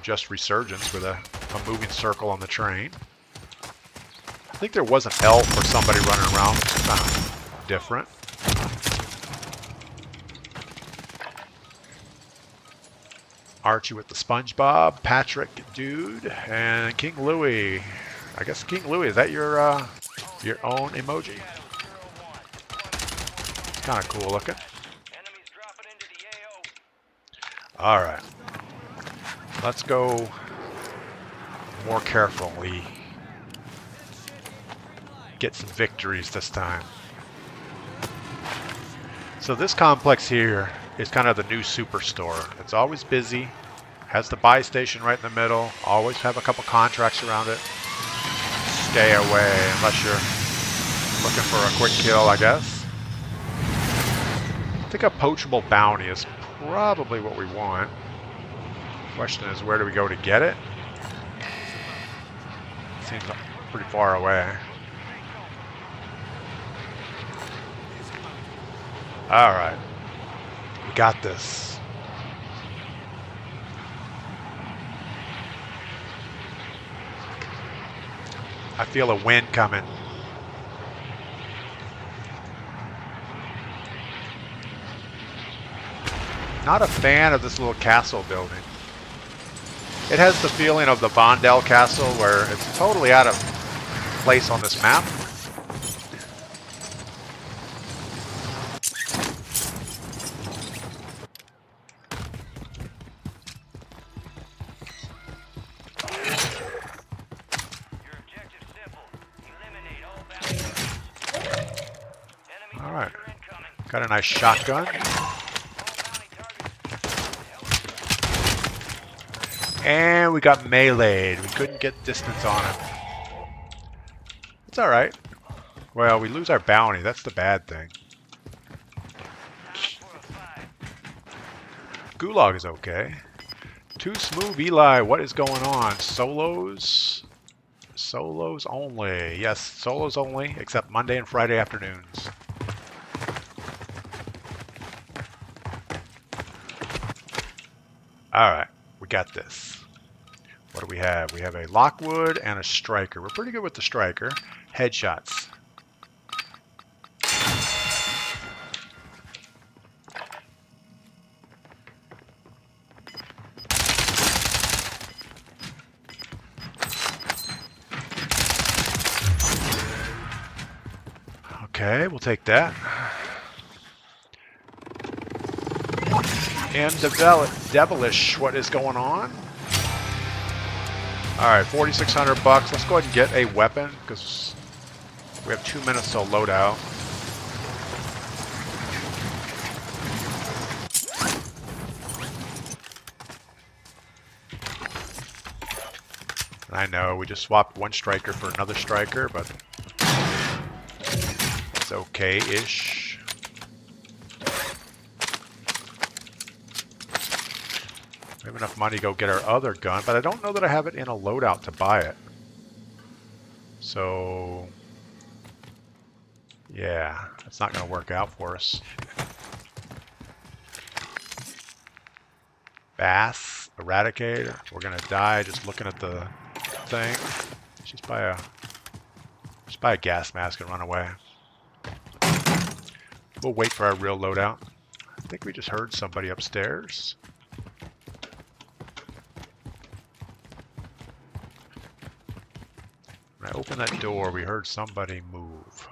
just resurgence with a moving circle on the train. I think there was an elf or somebody running around, which is kind of different. Archie with the SpongeBob, Patrick Dude, and King Louie. I guess King Louie, is that your own emoji? It's kind of cool looking. All right, let's go more carefully. Get some victories this time. So this complex here is kind of the new superstore. It's always busy, has the buy station right in the middle, always have a couple contracts around it. Stay away unless you're looking for a quick kill, I guess. I think a poachable bounty is probably what we want. Question is, where do we go to get it? Seems pretty far away. Alright. We got this. I feel a wind coming. Not a fan of this little castle building. It has the feeling of the Vondel Castle where it's totally out of place on this map. Alright. Got a nice shotgun. And we got meleeed. We couldn't get distance on him. It's alright. Well, we lose our bounty. That's the bad thing. Gulag is okay. Too smooth, Eli. What is going on? Solos? Solos only. Yes, solos only, except Monday and Friday afternoons. Alright, we got this. What do we have? We have a Lockwood and a Striker. We're pretty good with the Striker. Headshots. Okay, we'll take that. And devilish, what is going on? Alright, 4,600 bucks. Let's go ahead and get a weapon because we have 2 minutes till loadout. I know, we just swapped one Striker for another Striker, but it's okay-ish. We have enough money to go get our other gun, but I don't know that I have it in a loadout to buy it. So, yeah, that's not going to work out for us. Bass, Eradicator. We're going to die just looking at the thing. Just buy a gas mask and run away. We'll wait for our real loadout. I think we just heard somebody upstairs. When I opened that door, we heard somebody move.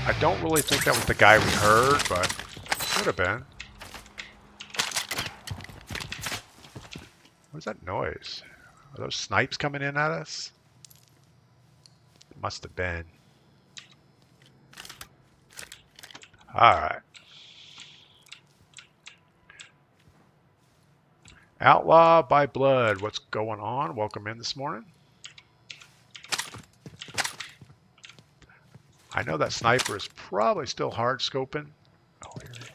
I don't really think that was the guy we heard, but could have been. What is that noise? Are those snipes coming in at us? It must have been. Alright. Outlaw by blood. What's going on? Welcome in this morning. I know that sniper is probably still hard scoping. Oh, here he is.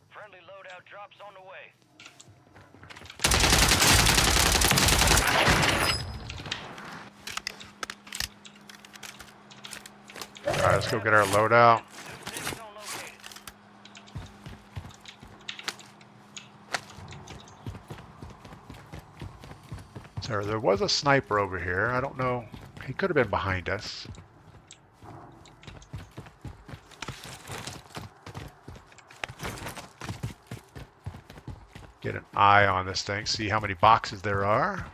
Friendly loadout drops on the way. Alright, let's go get our loadout. So there was a sniper over here. I don't know. He could have been behind us. Get an eye on this thing, see how many boxes there are.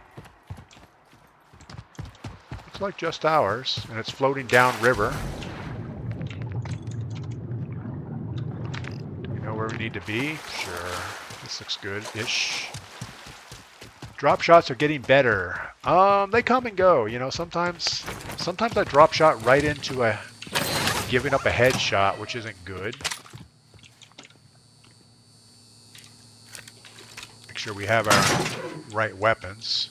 Looks like just ours, and it's floating downriver. We know where we need to be? Sure. This looks good-ish. Drop shots are getting better. They come and go. You know, sometimes I drop shot right into giving up a headshot, which isn't good. Make sure we have our right weapons.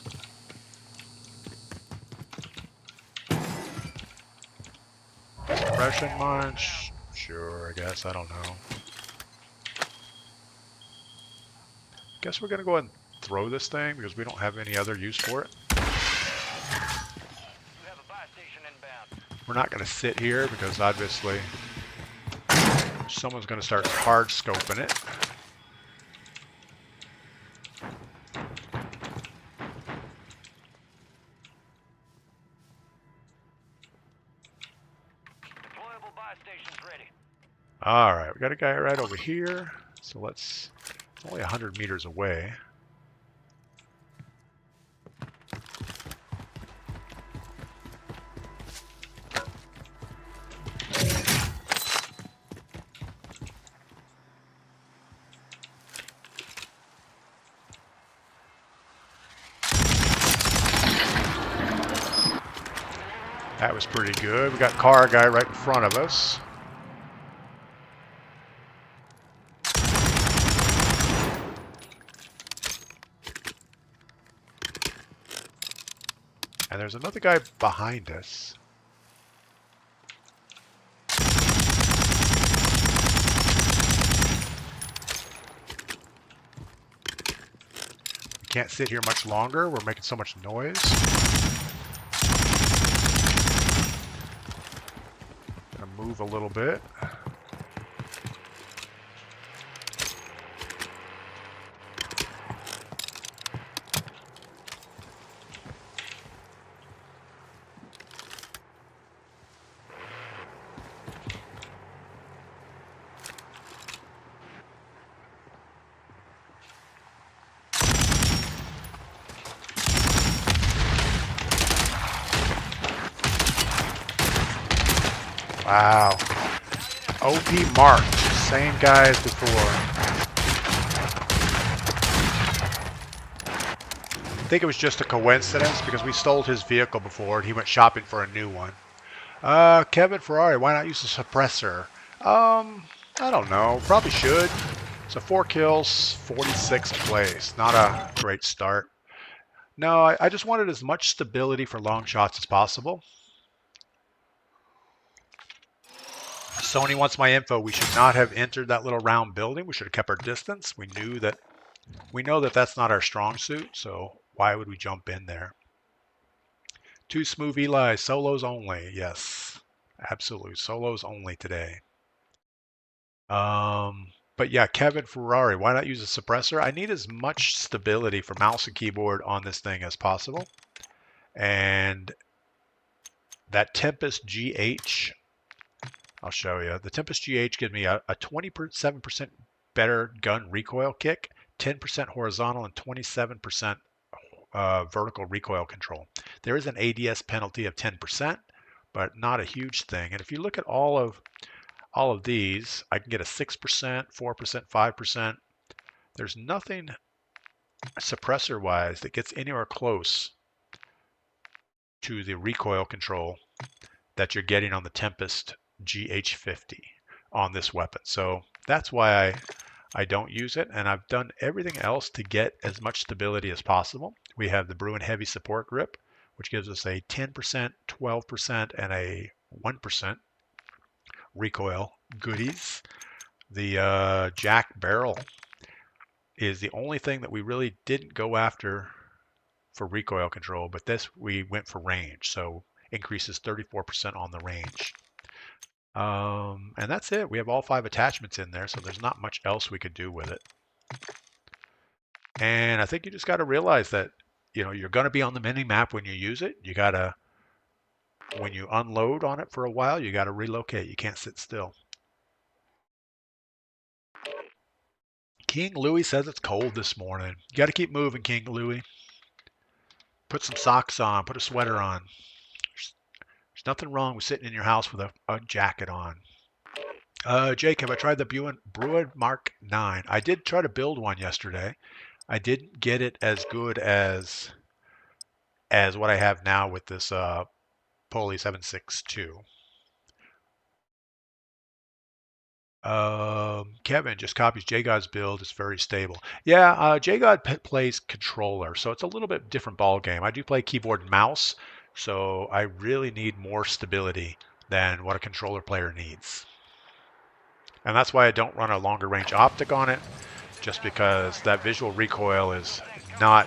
Suppression mine? Sure, I guess. I don't know. Guess we're going to go ahead and throw this thing because we don't have any other use for it. We're not going to sit here because obviously someone's going to start hard scoping it. All right, we got a guy right over here. So it's only 100 meters away. That was pretty good. We got car guy right in front of us. And there's another guy behind us. We can't sit here much longer. We're making so much noise. Gonna move a little bit. Wow. OP marked. Same guy as before. I think it was just a coincidence because we stole his vehicle before and he went shopping for a new one. Kevin Ferrari, why not use a suppressor? I don't know. Probably should. So 4 kills, 46th place. Not a great start. No, I just wanted as much stability for long shots as possible. Sony wants my info. We should not have entered that little round building. We should have kept our distance. We know that that's not our strong suit, so why would we jump in there? Too smooth Eli, solos only. Yes, absolutely. Solos only today. But yeah, Kevin Ferrari, why not use a suppressor? I need as much stability for mouse and keyboard on this thing as possible. And that Tempest GH, I'll show you. The Tempest GH gives me a 27% better gun recoil kick, 10% horizontal, and 27% vertical recoil control. There is an ADS penalty of 10%, but not a huge thing. And if you look at all of these, I can get a 6%, 4%, 5%. There's nothing suppressor-wise that gets anywhere close to the recoil control that you're getting on the Tempest GH50 on this weapon. So that's why I don't use it, and I've done everything else to get as much stability as possible. We have the Bruin Heavy Support Grip, which gives us a 10%, 12%, and a 1% recoil goodies. The Jack Barrel is the only thing that we really didn't go after for recoil control, but this we went for range, so increases 34% on the range. And that's it. We have all 5 attachments in there, so there's not much else we could do with it. And I think you just got to realize that, you know, you're going to be on the mini map when you use it. You got to, when you unload on it for a while, you got to relocate. You can't sit still. King Louis says it's cold this morning. You got to keep moving, King Louis. Put some socks on. Put a sweater on. There's nothing wrong with sitting in your house with a jacket on. Jake, have I tried the Bruin Mark 9? I did try to build one yesterday. I didn't get it as good as what I have now with this Poly 762. Kevin just copies JGod's build. It's very stable. Yeah, JGod plays controller, so it's a little bit different ball game. I do play keyboard and mouse, so I really need more stability than what a controller player needs. And that's why I don't run a longer range optic on it, just because that visual recoil is not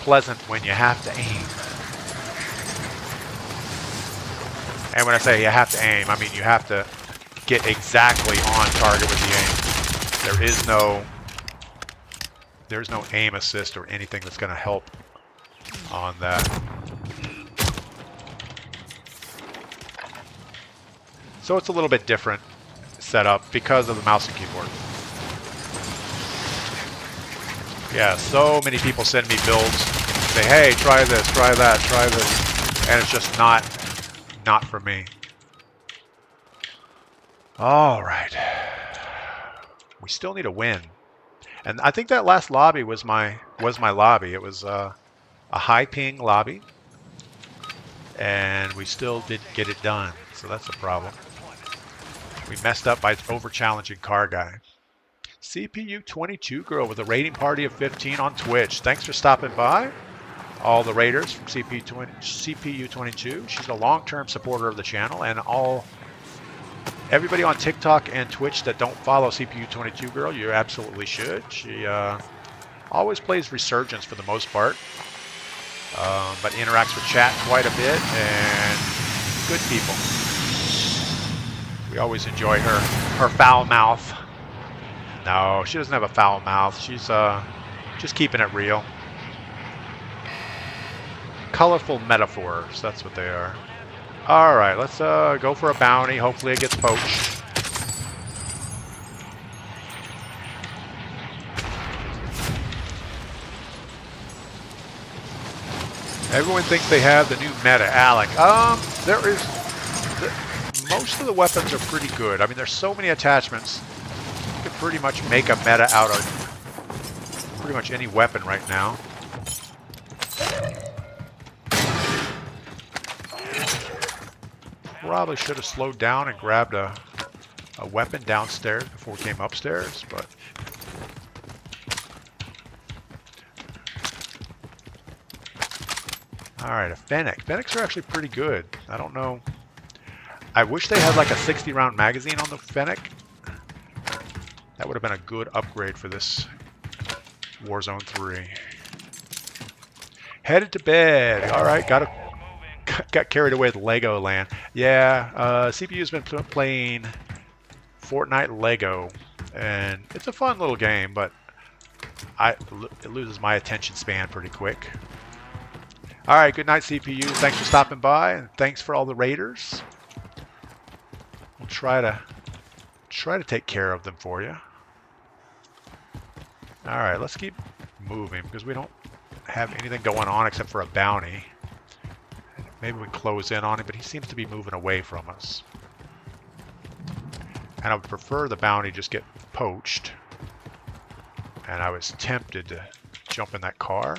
pleasant when you have to aim. And when I say you have to aim, I mean you have to get exactly on target with the aim. There's no aim assist or anything that's going to help on that. So it's a little bit different setup because of the mouse and keyboard. Yeah, so many people send me builds, say, hey, try this, try that, try this, and it's just not for me. All right, we still need a win, and I think that last lobby was my lobby. It was a high ping lobby, and we still didn't get it done, so that's a problem. We messed up by over-challenging car guy. CPU 22 girl with a rating party of 15 on Twitch. Thanks for stopping by. All the raiders from CPU 22. She's a long-term supporter of the channel, and everybody on TikTok and Twitch that don't follow CPU 22 girl, you absolutely should. She always plays Resurgence for the most part, but interacts with chat quite a bit, and good people. We always enjoy her foul mouth. No, she doesn't have a foul mouth. She's just keeping it real. Colorful metaphors, that's what they are. All right, let's go for a bounty. Hopefully it gets poached. Everyone thinks they have the new meta, Alec. Most of the weapons are pretty good. I mean, there's so many attachments. You can pretty much make a meta out of pretty much any weapon right now. Probably should have slowed down and grabbed a weapon downstairs before we came upstairs, but all right, a Fennec. Fennecs are actually pretty good. I don't know. I wish they had like a 60-round magazine on the Fennec. That would have been a good upgrade for this Warzone 3. Headed to bed. All right, got carried away with Legoland. Yeah, CPU's been playing Fortnite Lego, and it's a fun little game, but it loses my attention span pretty quick. All right, good night, CPU. Thanks for stopping by, and thanks for all the raiders. We'll try to take care of them for you. All right, let's keep moving because we don't have anything going on except for a bounty. Maybe we close in on him, but he seems to be moving away from us. And I would prefer the bounty just get poached. And I was tempted to jump in that car.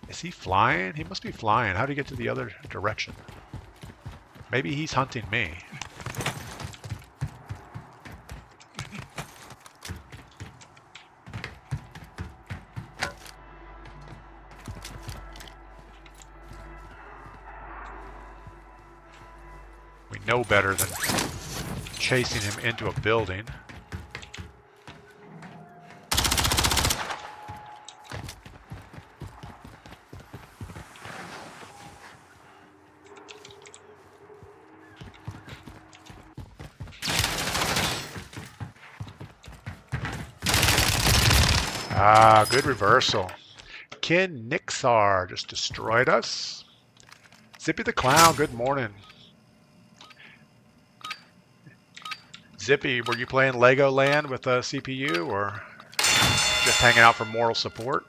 Is he flying? He must be flying. How do you get to the other direction? Maybe he's hunting me. We know better than chasing him into a building. Ah, good reversal. Ken Nixar just destroyed us. Zippy the Clown, good morning. Zippy, were you playing Legoland with a CPU or just hanging out for moral support?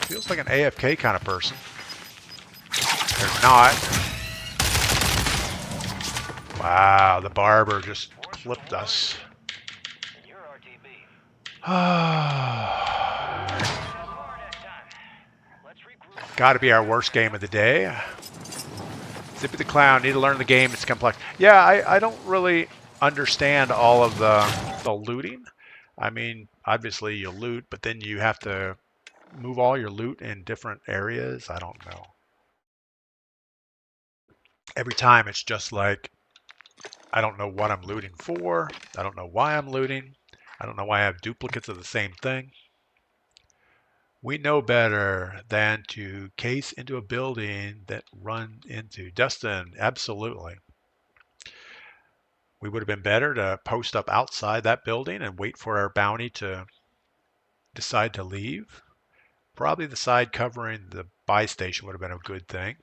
Feels like an AFK kind of person. They're not. Wow, the barber just flipped us. Got to be our worst game of the day. Zippy the Clown, need to learn the game. It's complex. Yeah, I don't really understand all of the looting. I mean, obviously you loot, but then you have to move all your loot in different areas. I don't know. Every time it's just like, I don't know what I'm looting for. I don't know why I'm looting. I don't know why I have duplicates of the same thing. We know better than to case into a building that run into. Dustin, absolutely. We would have been better to post up outside that building and wait for our bounty to decide to leave. Probably the side covering the buy station would have been a good thing.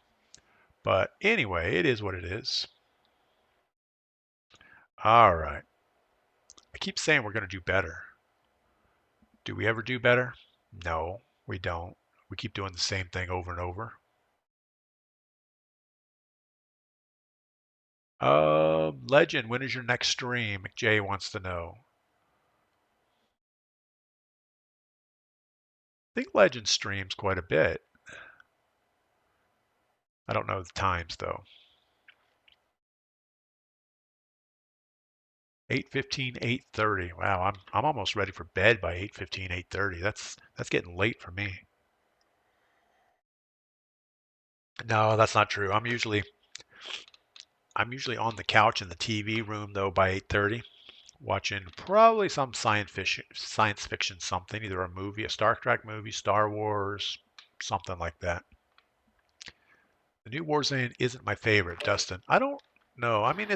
But anyway, it is what it is. All right. I keep saying we're going to do better. Do we ever do better? No, we don't. We keep doing the same thing over and over. Legend, when is your next stream? McJay wants to know. I think Legend streams quite a bit. I don't know the times though. 8:15, 8:30. Wow, I'm almost ready for bed by 8:15, 8:30. That's getting late for me. No, that's not true. I'm usually on the couch in the TV room though by 8:30, watching probably some science fiction something, either a movie, a Star Trek movie, Star Wars, something like that. The new Warzone isn't my favorite, Dustin. I don't know. I mean,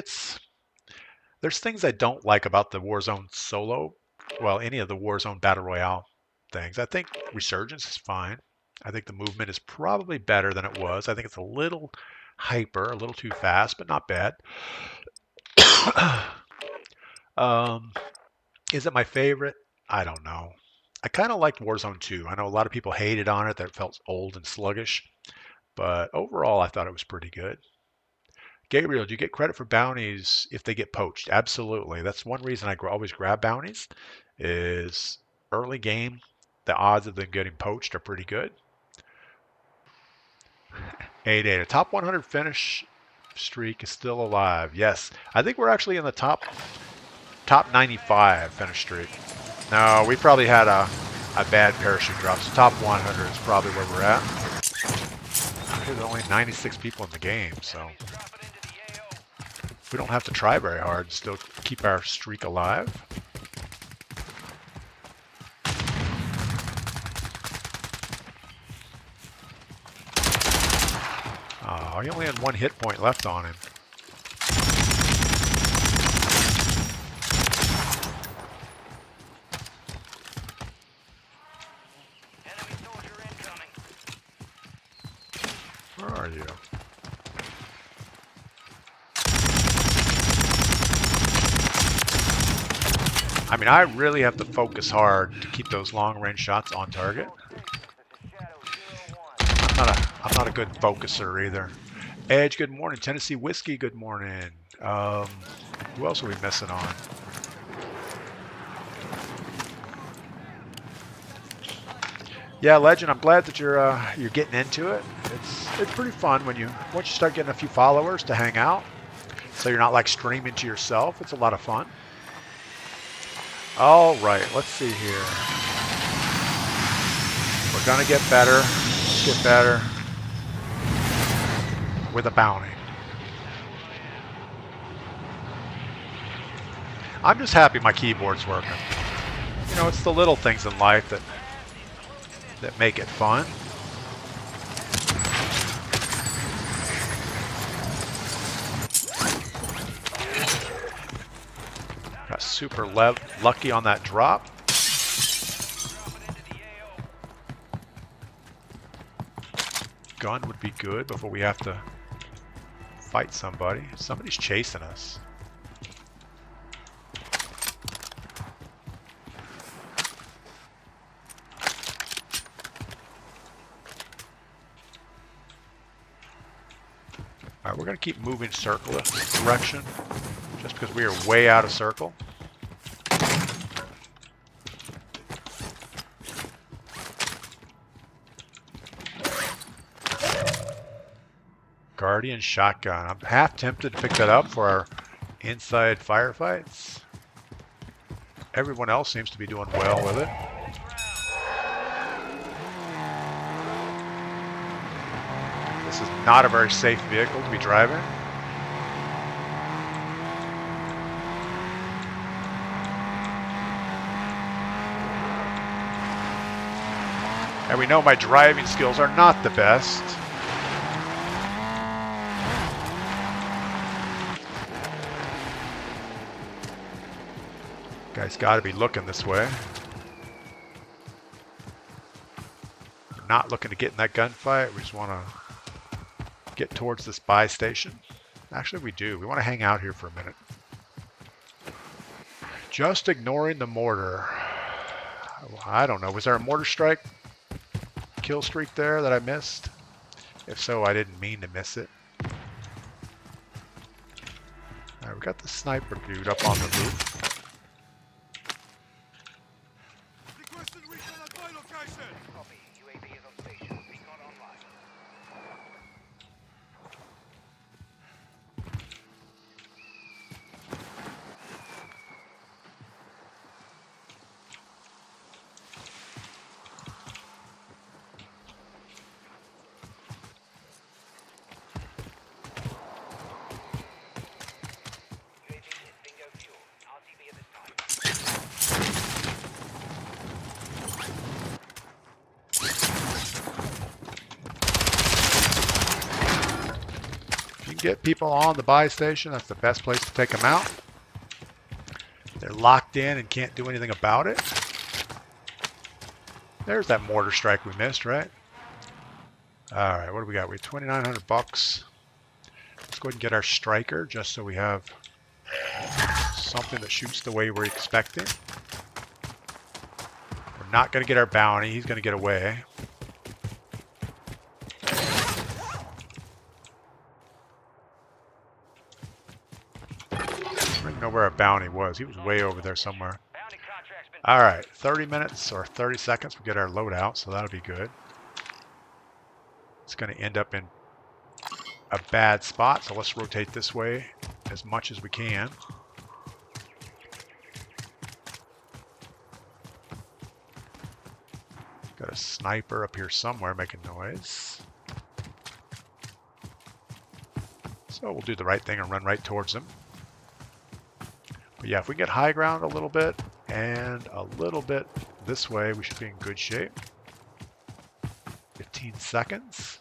there's things I don't like about the Warzone solo, well, any of the Warzone Battle Royale things. I think Resurgence is fine. I think the movement is probably better than it was. I think it's a little hyper, a little too fast, but not bad. Is it my favorite? I don't know. I kind of liked Warzone 2. I know a lot of people hated on it, that it felt old and sluggish, but overall I thought it was pretty good. Gabriel, do you get credit for bounties if they get poached? Absolutely. That's one reason I always grab bounties, is early game, the odds of them getting poached are pretty good. 8-8. A top 100 finish streak is still alive. Yes. I think we're actually in the top 95 finish streak. No, we probably had a bad parachute drop. So top 100 is probably where we're at. There's only 96 people in the game, so we don't have to try very hard to still keep our streak alive. Oh, he only had one hit point left on him. Enemy soldier incoming. Where are you? I mean, I really have to focus hard to keep those long-range shots on target. I'm not a good focuser either. Edge, good morning. Tennessee Whiskey, good morning. Who else are we missing on? Yeah, Legend, I'm glad that you're getting into it. It's pretty fun once you start getting a few followers to hang out. So you're not like streaming to yourself. It's a lot of fun. All right, let's see here. We're gonna get better. Get better with a bounty. I'm just happy my keyboard's working. You know, it's the little things in life that make it fun. Got super lucky on that drop. gun would be good before we have to fight somebody. Somebody's chasing us. All right, we're going to keep moving circle direction just because we are way out of circle. Guardian shotgun. I'm half tempted to pick that up for our inside firefights. Everyone else seems to be doing well with it. This is not a very safe vehicle to be driving. And we know my driving skills are not the best. Guy's got to be looking this way. We're not looking to get in that gunfight. We just want to get towards this buy station. Actually, we do. We want to hang out here for a minute. Just ignoring the mortar. I don't know. Was there a mortar strike kill streak there that I missed? If so, I didn't mean to miss it. All right, we got the sniper dude up on the roof. Get people on the buy station. That's the best place to take them out. They're locked in and can't do anything about it. There's that mortar strike we missed, right? All right, what do we got? We have 2,900 bucks. Let's go ahead and get our striker just so we have something that shoots the way we're expecting. We're not going to get our bounty. He's going to get away. Know where our bounty was. He was way over there somewhere. All right, 30 minutes or 30 seconds we get our loadout, so that'll be good. It's going to end up in a bad spot, so let's rotate this way as much as we can. Got a sniper up here somewhere making noise. So we'll do the right thing and run right towards him. But yeah, if we get high ground a little bit and a little bit this way, we should be in good shape. 15 seconds.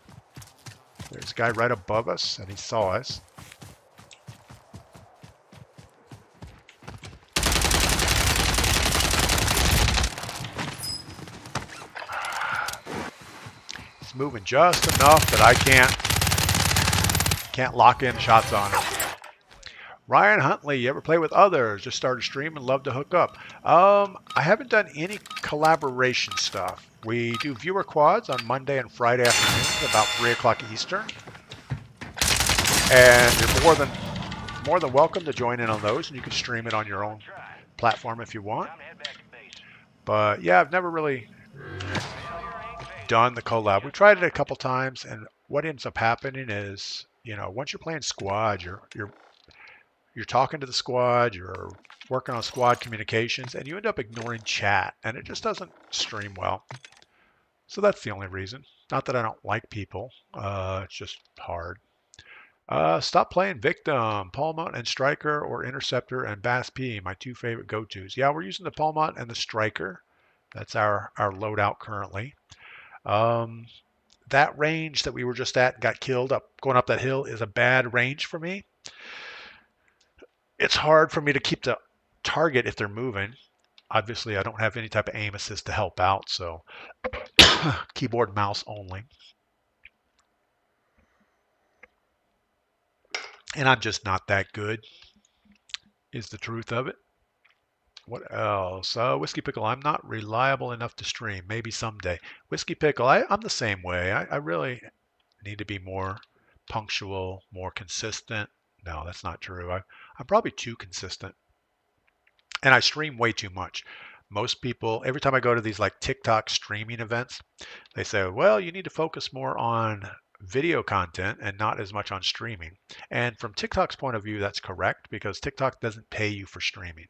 There's a guy right above us, and he saw us. He's moving just enough that I can't lock in shots on him. Ryan Huntley, you ever play with others? Just started streaming, love to hook up. I haven't done any collaboration stuff. We do viewer quads on Monday and Friday afternoons about 3 o'clock Eastern. And you're more than welcome to join in on those, and you can stream it on your own platform if you want. But yeah, I've never really done the collab. We tried it a couple times, and what ends up happening is, you know, once you're playing squad, you're talking to the squad, you're working on squad communications, and you end up ignoring chat, and it just doesn't stream well. So that's the only reason. Not that I don't like people, it's just hard. Stop playing Victim, Palmont and Striker, or Interceptor and Bass P, my two favorite go-tos. Yeah, we're using the Palmont and the Striker. That's our loadout currently. That range that we were just at and got killed going up that hill is a bad range for me. It's hard for me to keep the target if they're moving. Obviously, I don't have any type of aim assist to help out, so keyboard, mouse only. And I'm just not that good, is the truth of it. What else? Whiskey Pickle, I'm not reliable enough to stream. Maybe someday. Whiskey Pickle, I'm the same way. I really need to be more punctual, more consistent. No, that's not true. I'm probably too consistent. And I stream way too much. Most people, every time I go to these like TikTok streaming events, they say, well, you need to focus more on video content and not as much on streaming. And from TikTok's point of view, that's correct because TikTok doesn't pay you for streaming.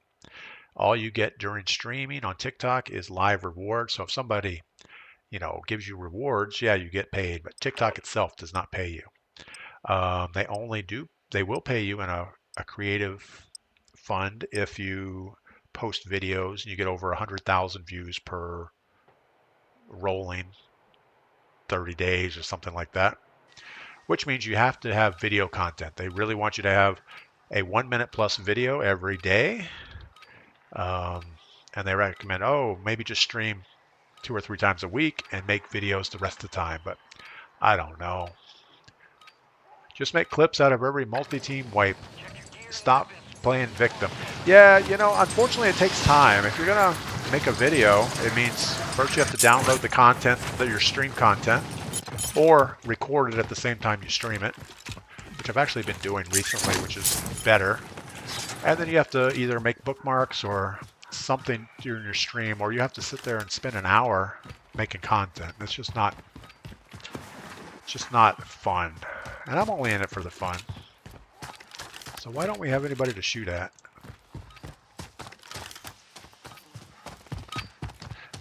All you get during streaming on TikTok is live rewards. So if somebody, gives you rewards, yeah, you get paid, but TikTok itself does not pay you. They will pay you in a creative fund if you post videos and you get over 100,000 views per rolling 30 days or something like that, which means you have to have video content. They really want you to have a 1 minute plus video every day. And they recommend, maybe just stream 2 or 3 times a week and make videos the rest of the time. But I don't know. Just make clips out of every multi-team wipe. Stop playing victim. Yeah, unfortunately it takes time. If you're going to make a video, it means first you have to download the content, your stream content, or record it at the same time you stream it, which I've actually been doing recently, which is better. And then you have to either make bookmarks or something during your stream, or you have to sit there and spend an hour making content. It's just not fun. And I'm only in it for the fun. So why don't we have anybody to shoot at?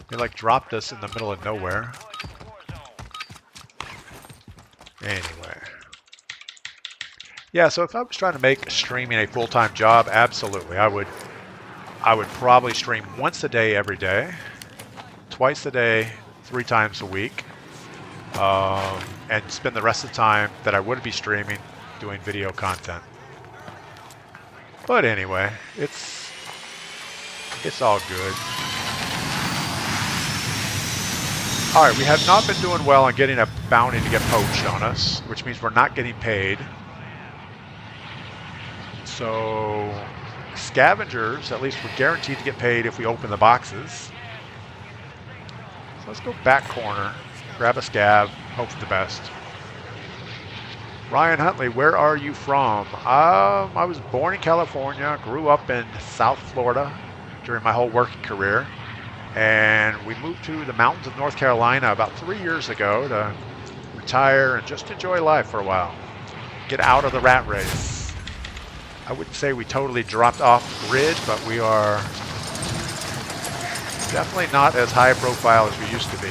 They dropped us in the middle of nowhere. Anyway. Yeah, so if I was trying to make streaming a full-time job, absolutely. I would probably stream once a day every day, twice a day, 3 times a week, and spend the rest of the time that I would be streaming doing video content. But anyway, it's all good. All right, we have not been doing well on getting a bounty to get poached on us, which means we're not getting paid. So scavengers, at least we're guaranteed to get paid if we open the boxes. So let's go back corner, grab a scav, hope for the best. Ryan Huntley, where are you from? I was born in California, grew up in South Florida during my whole working career, and we moved to the mountains of North Carolina about 3 years ago to retire and just enjoy life for a while. Get out of the rat race. I wouldn't say we totally dropped off the grid, but we are definitely not as high profile as we used to be.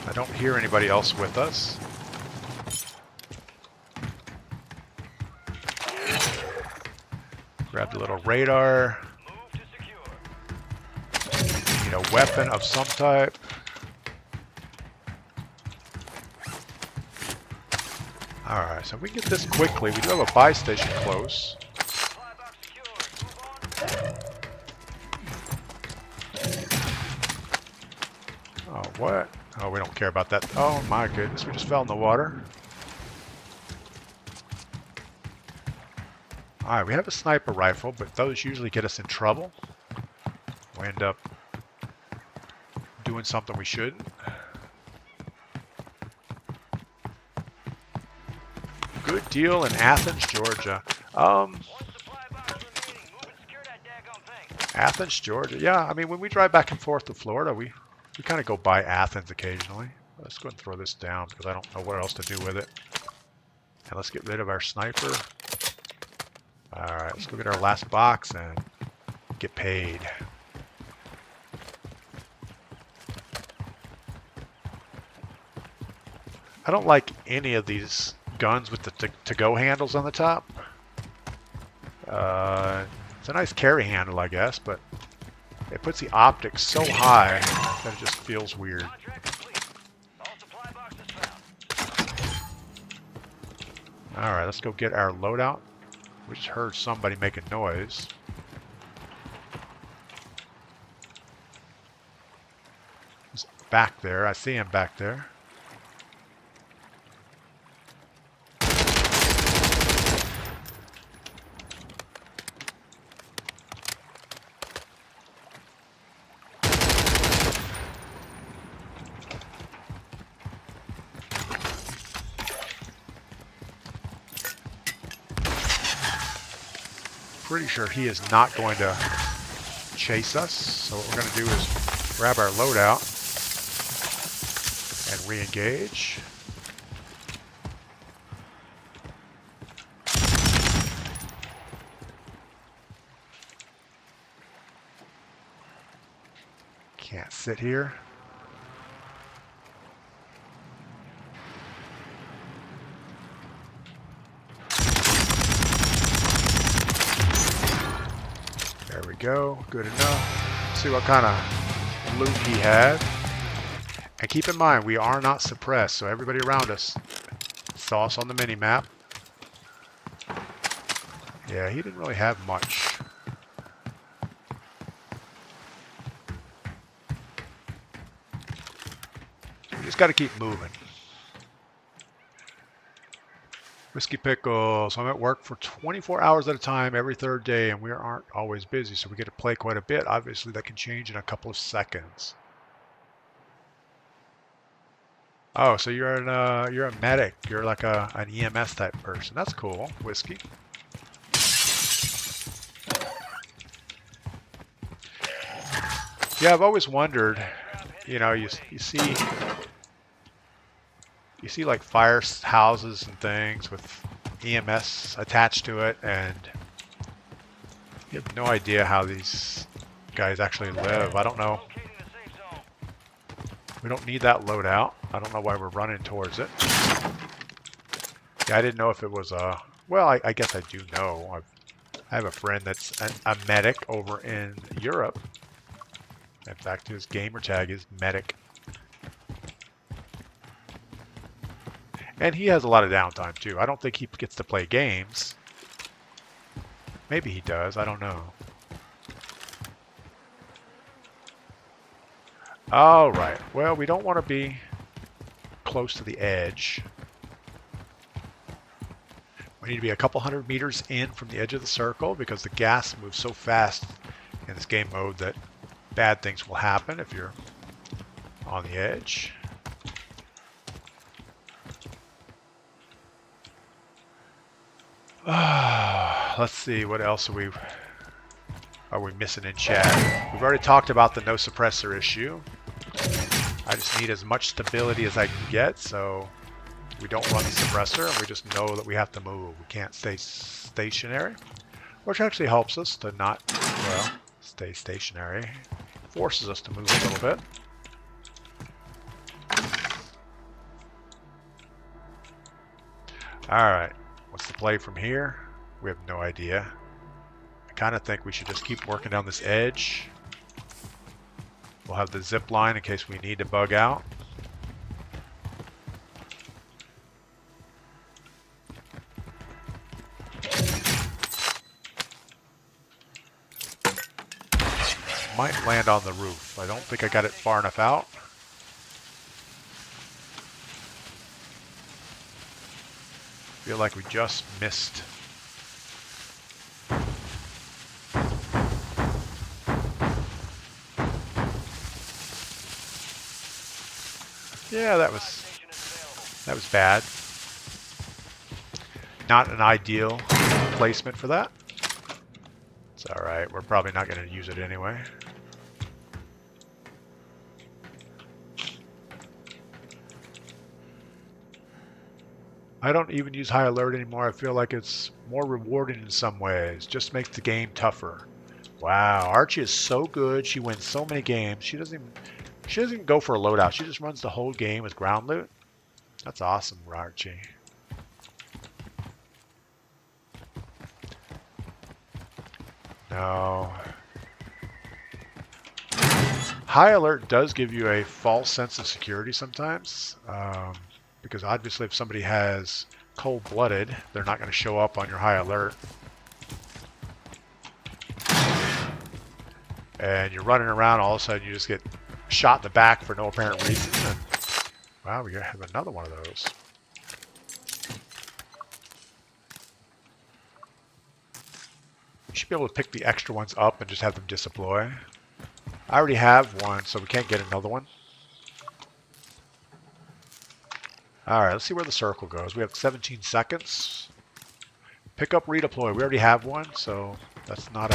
I don't hear anybody else with us. Grab the little radar. Need a weapon of some type. Alright, so if we get this quickly, we do have a buy station close. Oh, what? Oh, we don't care about that. Oh my goodness, we just fell in the water. Alright, we have a sniper rifle, but those usually get us in trouble. We end up doing something we shouldn't. Good deal in Athens, Georgia. Athens, Georgia. Yeah, I mean, when we drive back and forth to Florida, we kind of go by Athens occasionally. Let's go and throw this down because I don't know what else to do with it. And let's get rid of our sniper. Alright, let's go get our last box and get paid. I don't like any of these guns with the to-go handles on the top. It's a nice carry handle, I guess, but it puts the optics so high that it just feels weird. Alright, let's go get our loadout. We just heard somebody making noise. back there. I see him back there. Pretty sure he is not going to chase us. So what we're going to do is grab our loadout and re-engage. Can't sit here. There we go. Good enough. See what kind of loot he had. And keep in mind, we are not suppressed, so everybody around us saw us on the mini-map. Yeah, he didn't really have much. We just got to keep moving. Whiskey Pickles. I'm at work for 24 hours at a time every third day, and we aren't always busy, so we get to play quite a bit. Obviously, that can change in a couple of seconds. Oh, so you're a medic. You're like an EMS type person. That's cool. Whiskey. Yeah, I've always wondered. You know, you see like fire houses and things with EMS attached to it, and you have no idea how these guys actually live. I don't know. We don't need that loadout. I don't know why we're running towards it. Yeah, I didn't know if it was a... Well, I guess I do know. I have a friend that's a medic over in Europe. In fact, his gamer tag is medic. And he has a lot of downtime too. I don't think he gets to play games. Maybe he does. I don't know. All right. Well, we don't want to be close to the edge. We need to be a couple hundred meters in from the edge of the circle because the gas moves so fast in this game mode that bad things will happen if you're on the edge. Let's see, what else are we missing in chat? We've already talked about the no suppressor issue. I just need as much stability as I can get, so we don't run the suppressor, and we just know that we have to move. We can't stay stationary, which actually helps us to not, well, stay stationary. Forces us to move a little bit. Alright, what's the play from here? We have no idea. I kind of think we should just keep working down this edge. We'll have the zip line in case we need to bug out. Might land on the roof. I don't think I got it far enough out. Feel like we just missed. Yeah, that was bad. Not an ideal placement for that. It's all right. We're probably not going to use it anyway. I don't even use high alert anymore. I feel like it's more rewarding in some ways. Just makes the game tougher. Wow, Archie is so good. She wins so many games. She doesn't even go for a loadout. She just runs the whole game with ground loot. That's awesome, Archie. No. High alert does give you a false sense of security sometimes. Because obviously if somebody has cold-blooded, they're not going to show up on your high alert. And you're running around, all of a sudden you just get shot in the back for no apparent reason. And, wow, we have another one of those. You should be able to pick the extra ones up and just have them disappear. I already have one, so we can't get another one. Alright, let's see where the circle goes. We have 17 seconds. Pick up, redeploy. We already have one, so that's not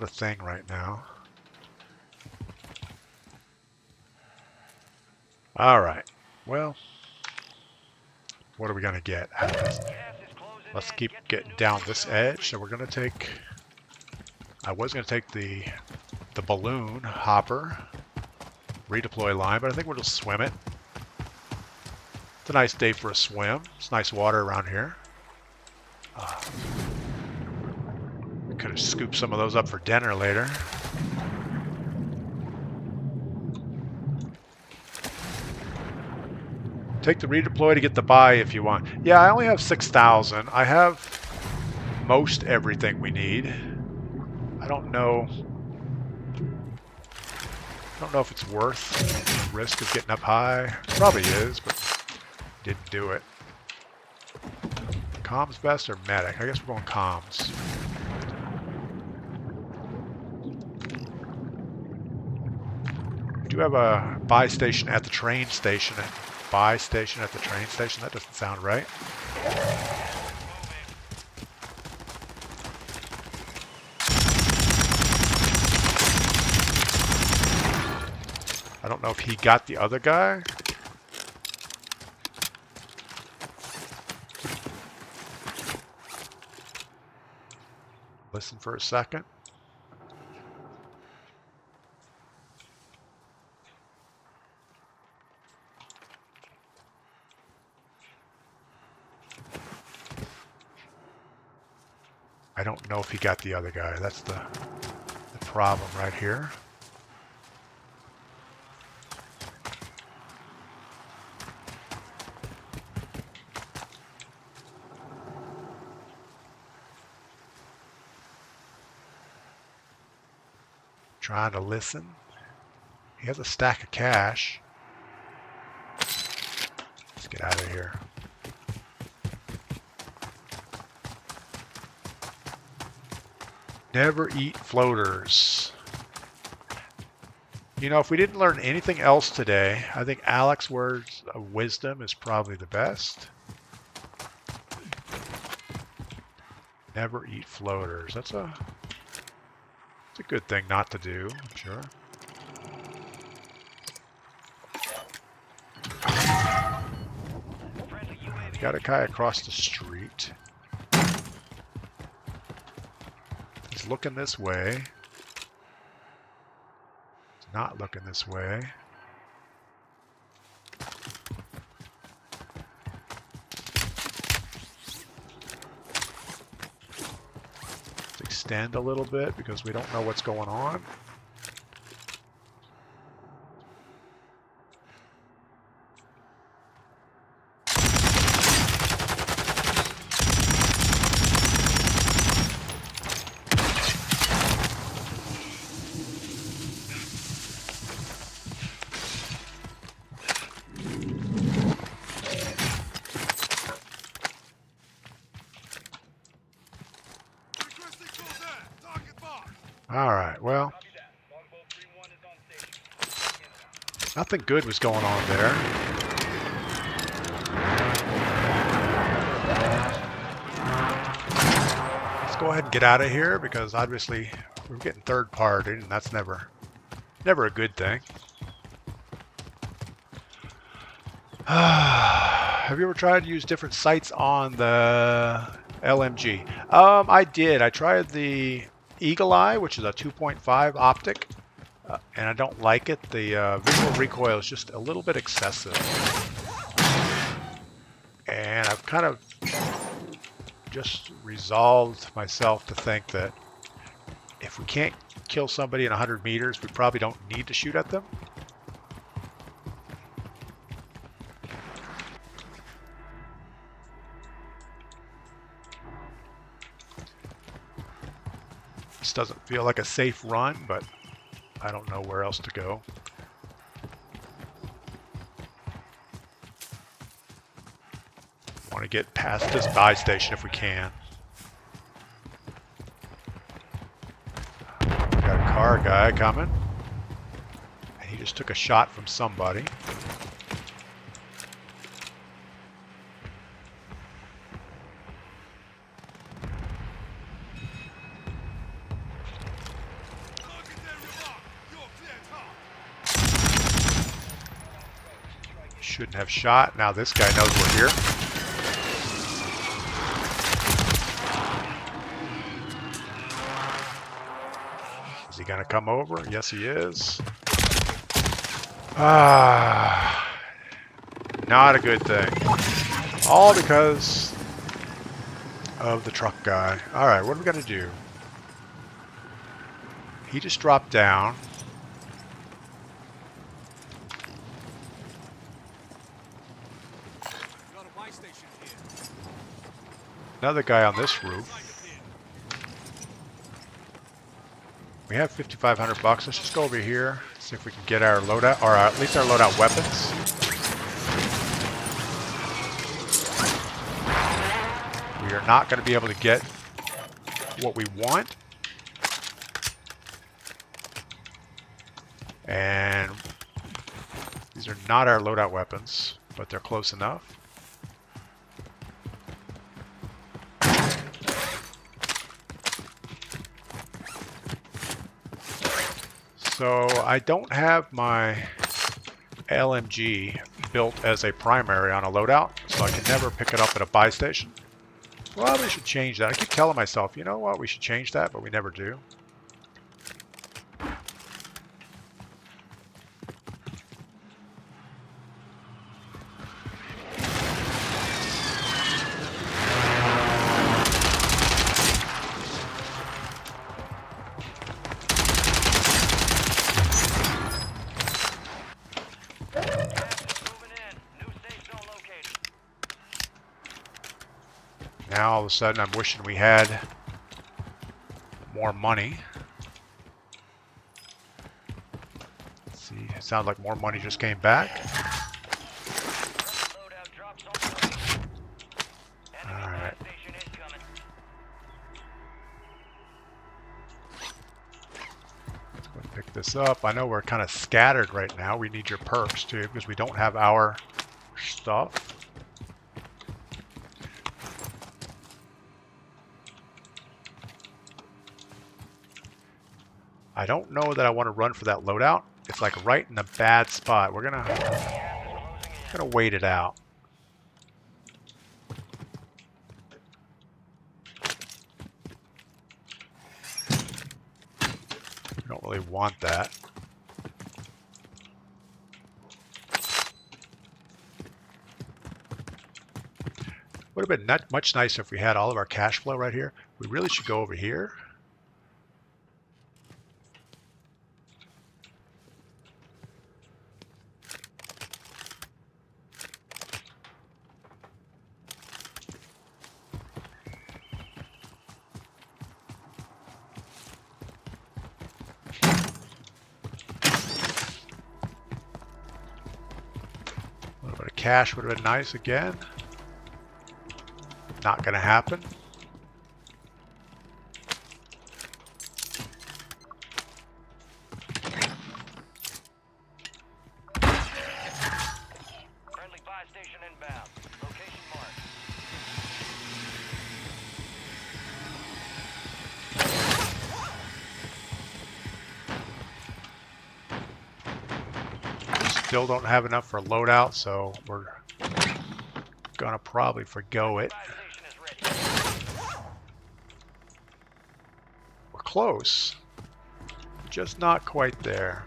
a thing right now. Alright, well, what are we going to get out of this? Let's keep getting down this edge. So we're going to take, I was going to take the balloon hopper redeploy line, but I think we'll just swim it. It's a nice day for a swim. It's nice water around here. We could have scooped some of those up for dinner later. Take the redeploy to get the buy if you want. Yeah, I only have 6,000. I have most everything we need. I don't know if it's worth the risk of getting up high. Probably is, but didn't do it. Comms best or medic? I guess we're going comms. We do have a buy station at the train station. Buy station at the train station? That doesn't sound right. I don't know if he got the other guy. Listen for a second. I don't know if he got the other guy. That's the problem right here. Trying to listen. He has a stack of cash. Let's get out of here. Never eat floaters. You know, if we didn't learn anything else today, I think Alex's words of wisdom is probably the best. Never eat floaters. That's a good thing not to do, I'm sure. Got a guy across the street. He's looking this way. He's not looking this way. Let's extend a little bit because we don't know what's going on. Alright, well, nothing good was going on there. Let's go ahead and get out of here because obviously we're getting third party and that's never a good thing. Have you ever tried to use different sights on the LMG? I did. I tried the Eagle Eye, which is a 2.5 optic, and I don't like it. The visual recoil is just a little bit excessive. And I've kind of just resolved myself to think that if we can't kill somebody in 100 meters, we probably don't need to shoot at them. This doesn't feel like a safe run, but I don't know where else to go. Want to get past this buy station if we can. Got a car guy coming. And he just took a shot from somebody. Shouldn't have shot. Now this guy knows we're here. Is he gonna come over? Yes, he is. Ah, not a good thing. All because of the truck guy. All right, what are we gonna do? He just dropped down. Another guy on this roof. We have 5,500 bucks. Let's just go over here, see if we can get our loadout, or at least our loadout weapons. We are not going to be able to get what we want. And these are not our loadout weapons, but they're close enough. So I don't have my LMG built as a primary on a loadout, so I can never pick it up at a buy station. Well, we should change that. I keep telling myself, you know what, we should change that, but we never do. Now all of a sudden I'm wishing we had more money. Let's see, it sounds like more money just came back. Alright. Let's go pick this up. I know we're kind of scattered right now. We need your perks too because we don't have our stuff. I don't know that I want to run for that loadout. It's like right in a bad spot. We're gonna wait it out. We don't really want that. Would have been much nicer if we had all of our cash flow right here. We really should go over here. A little bit of cash would have been nice again. Not going to happen. Friendly buy station inbound. Location marked. Still don't have enough for loadout, so we're gonna probably forgo it. We're close, just not quite there.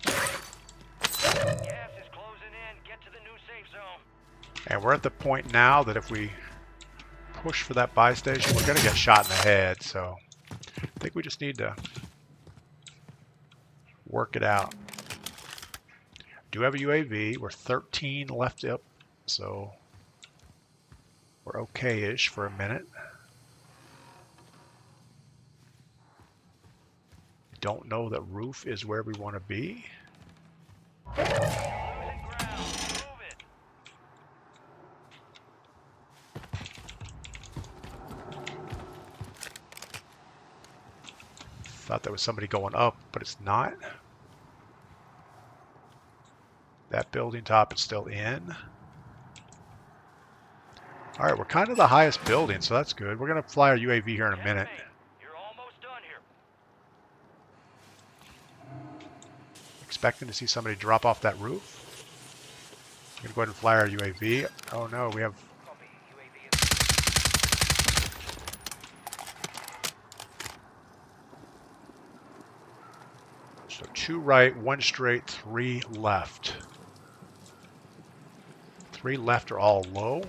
Gas is closing in. Get to the new safe zone. And we're at the point now that if we push for that buy station, we're gonna get shot in the head. So I think we just need to work it out. Do have a UAV. We're 13 left up, so we're okay-ish for a minute. don't know that roof is where we want to be. Losing ground. Move it. Thought there was somebody going up, but it's not. That building top is still in. All right, we're kind of the highest building, so that's good. We're going to fly our UAV here in a minute. Checkmate. You're almost done here. Expecting to see somebody drop off that roof. I'm going to go ahead and fly our UAV. Oh no, we have... Copy. UAV is... So 2 right, 1 straight, 3 left. 3 left are all low.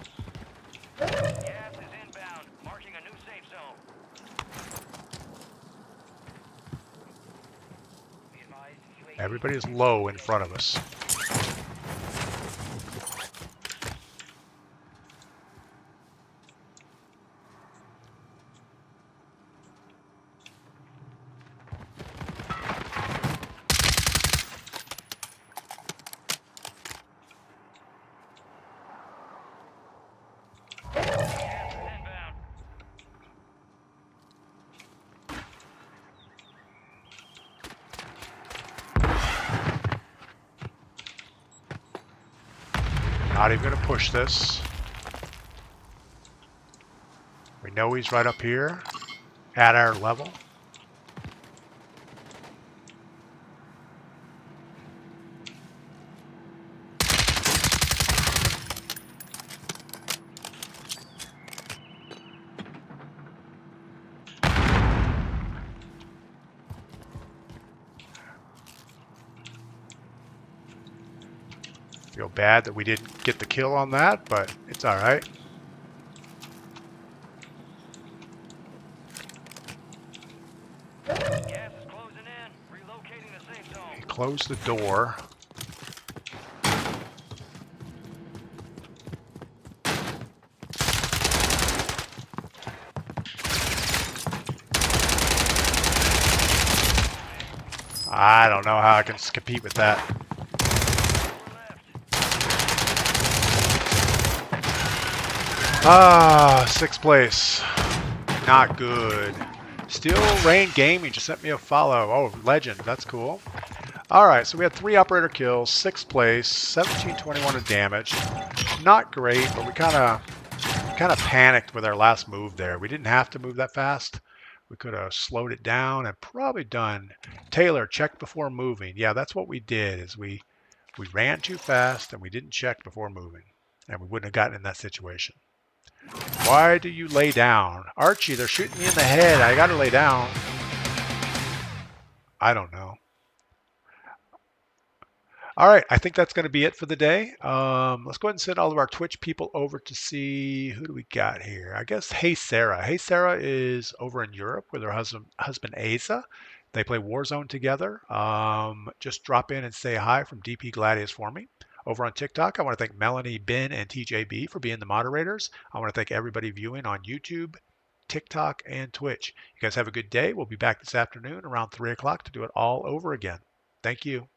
Gas is inbound. Marking a new safe zone. Be advised, UAV... Everybody is low in front of us. Gas is inbound. Not even going to push this. We know he's right up here at our level. Feel bad that we didn't get the kill on that, but it's all right. Gas is closing in. Relocating the safe zone. He closed the door. I don't know how I can compete with that. Ah, 6th place. Not good. Steel Rain Gaming just sent me a follow. Oh, legend. That's cool. All right, so we had 3 operator kills, 6th place, 1721 of damage. Not great, but we kind of panicked with our last move there. We didn't have to move that fast. We could have slowed it down and probably done. Taylor, check before moving. Yeah, that's what we did. Is we ran too fast and we didn't check before moving, and we wouldn't have gotten in that situation. Why do you lay down? Archie, they're shooting me in the head. I gotta lay down. I don't know. All right, I think that's going to be it for the day. Let's go ahead and send all of our Twitch people over to see who do we got here. I guess Hey Sarah. Hey Sarah is over in Europe with her husband Asa. They play Warzone together. Just drop in and say hi from DPGladius for me. Over on TikTok, I want to thank Melanie, Ben, and TJB for being the moderators. I want to thank everybody viewing on YouTube, TikTok, and Twitch. You guys have a good day. We'll be back this afternoon around 3 o'clock to do it all over again. Thank you.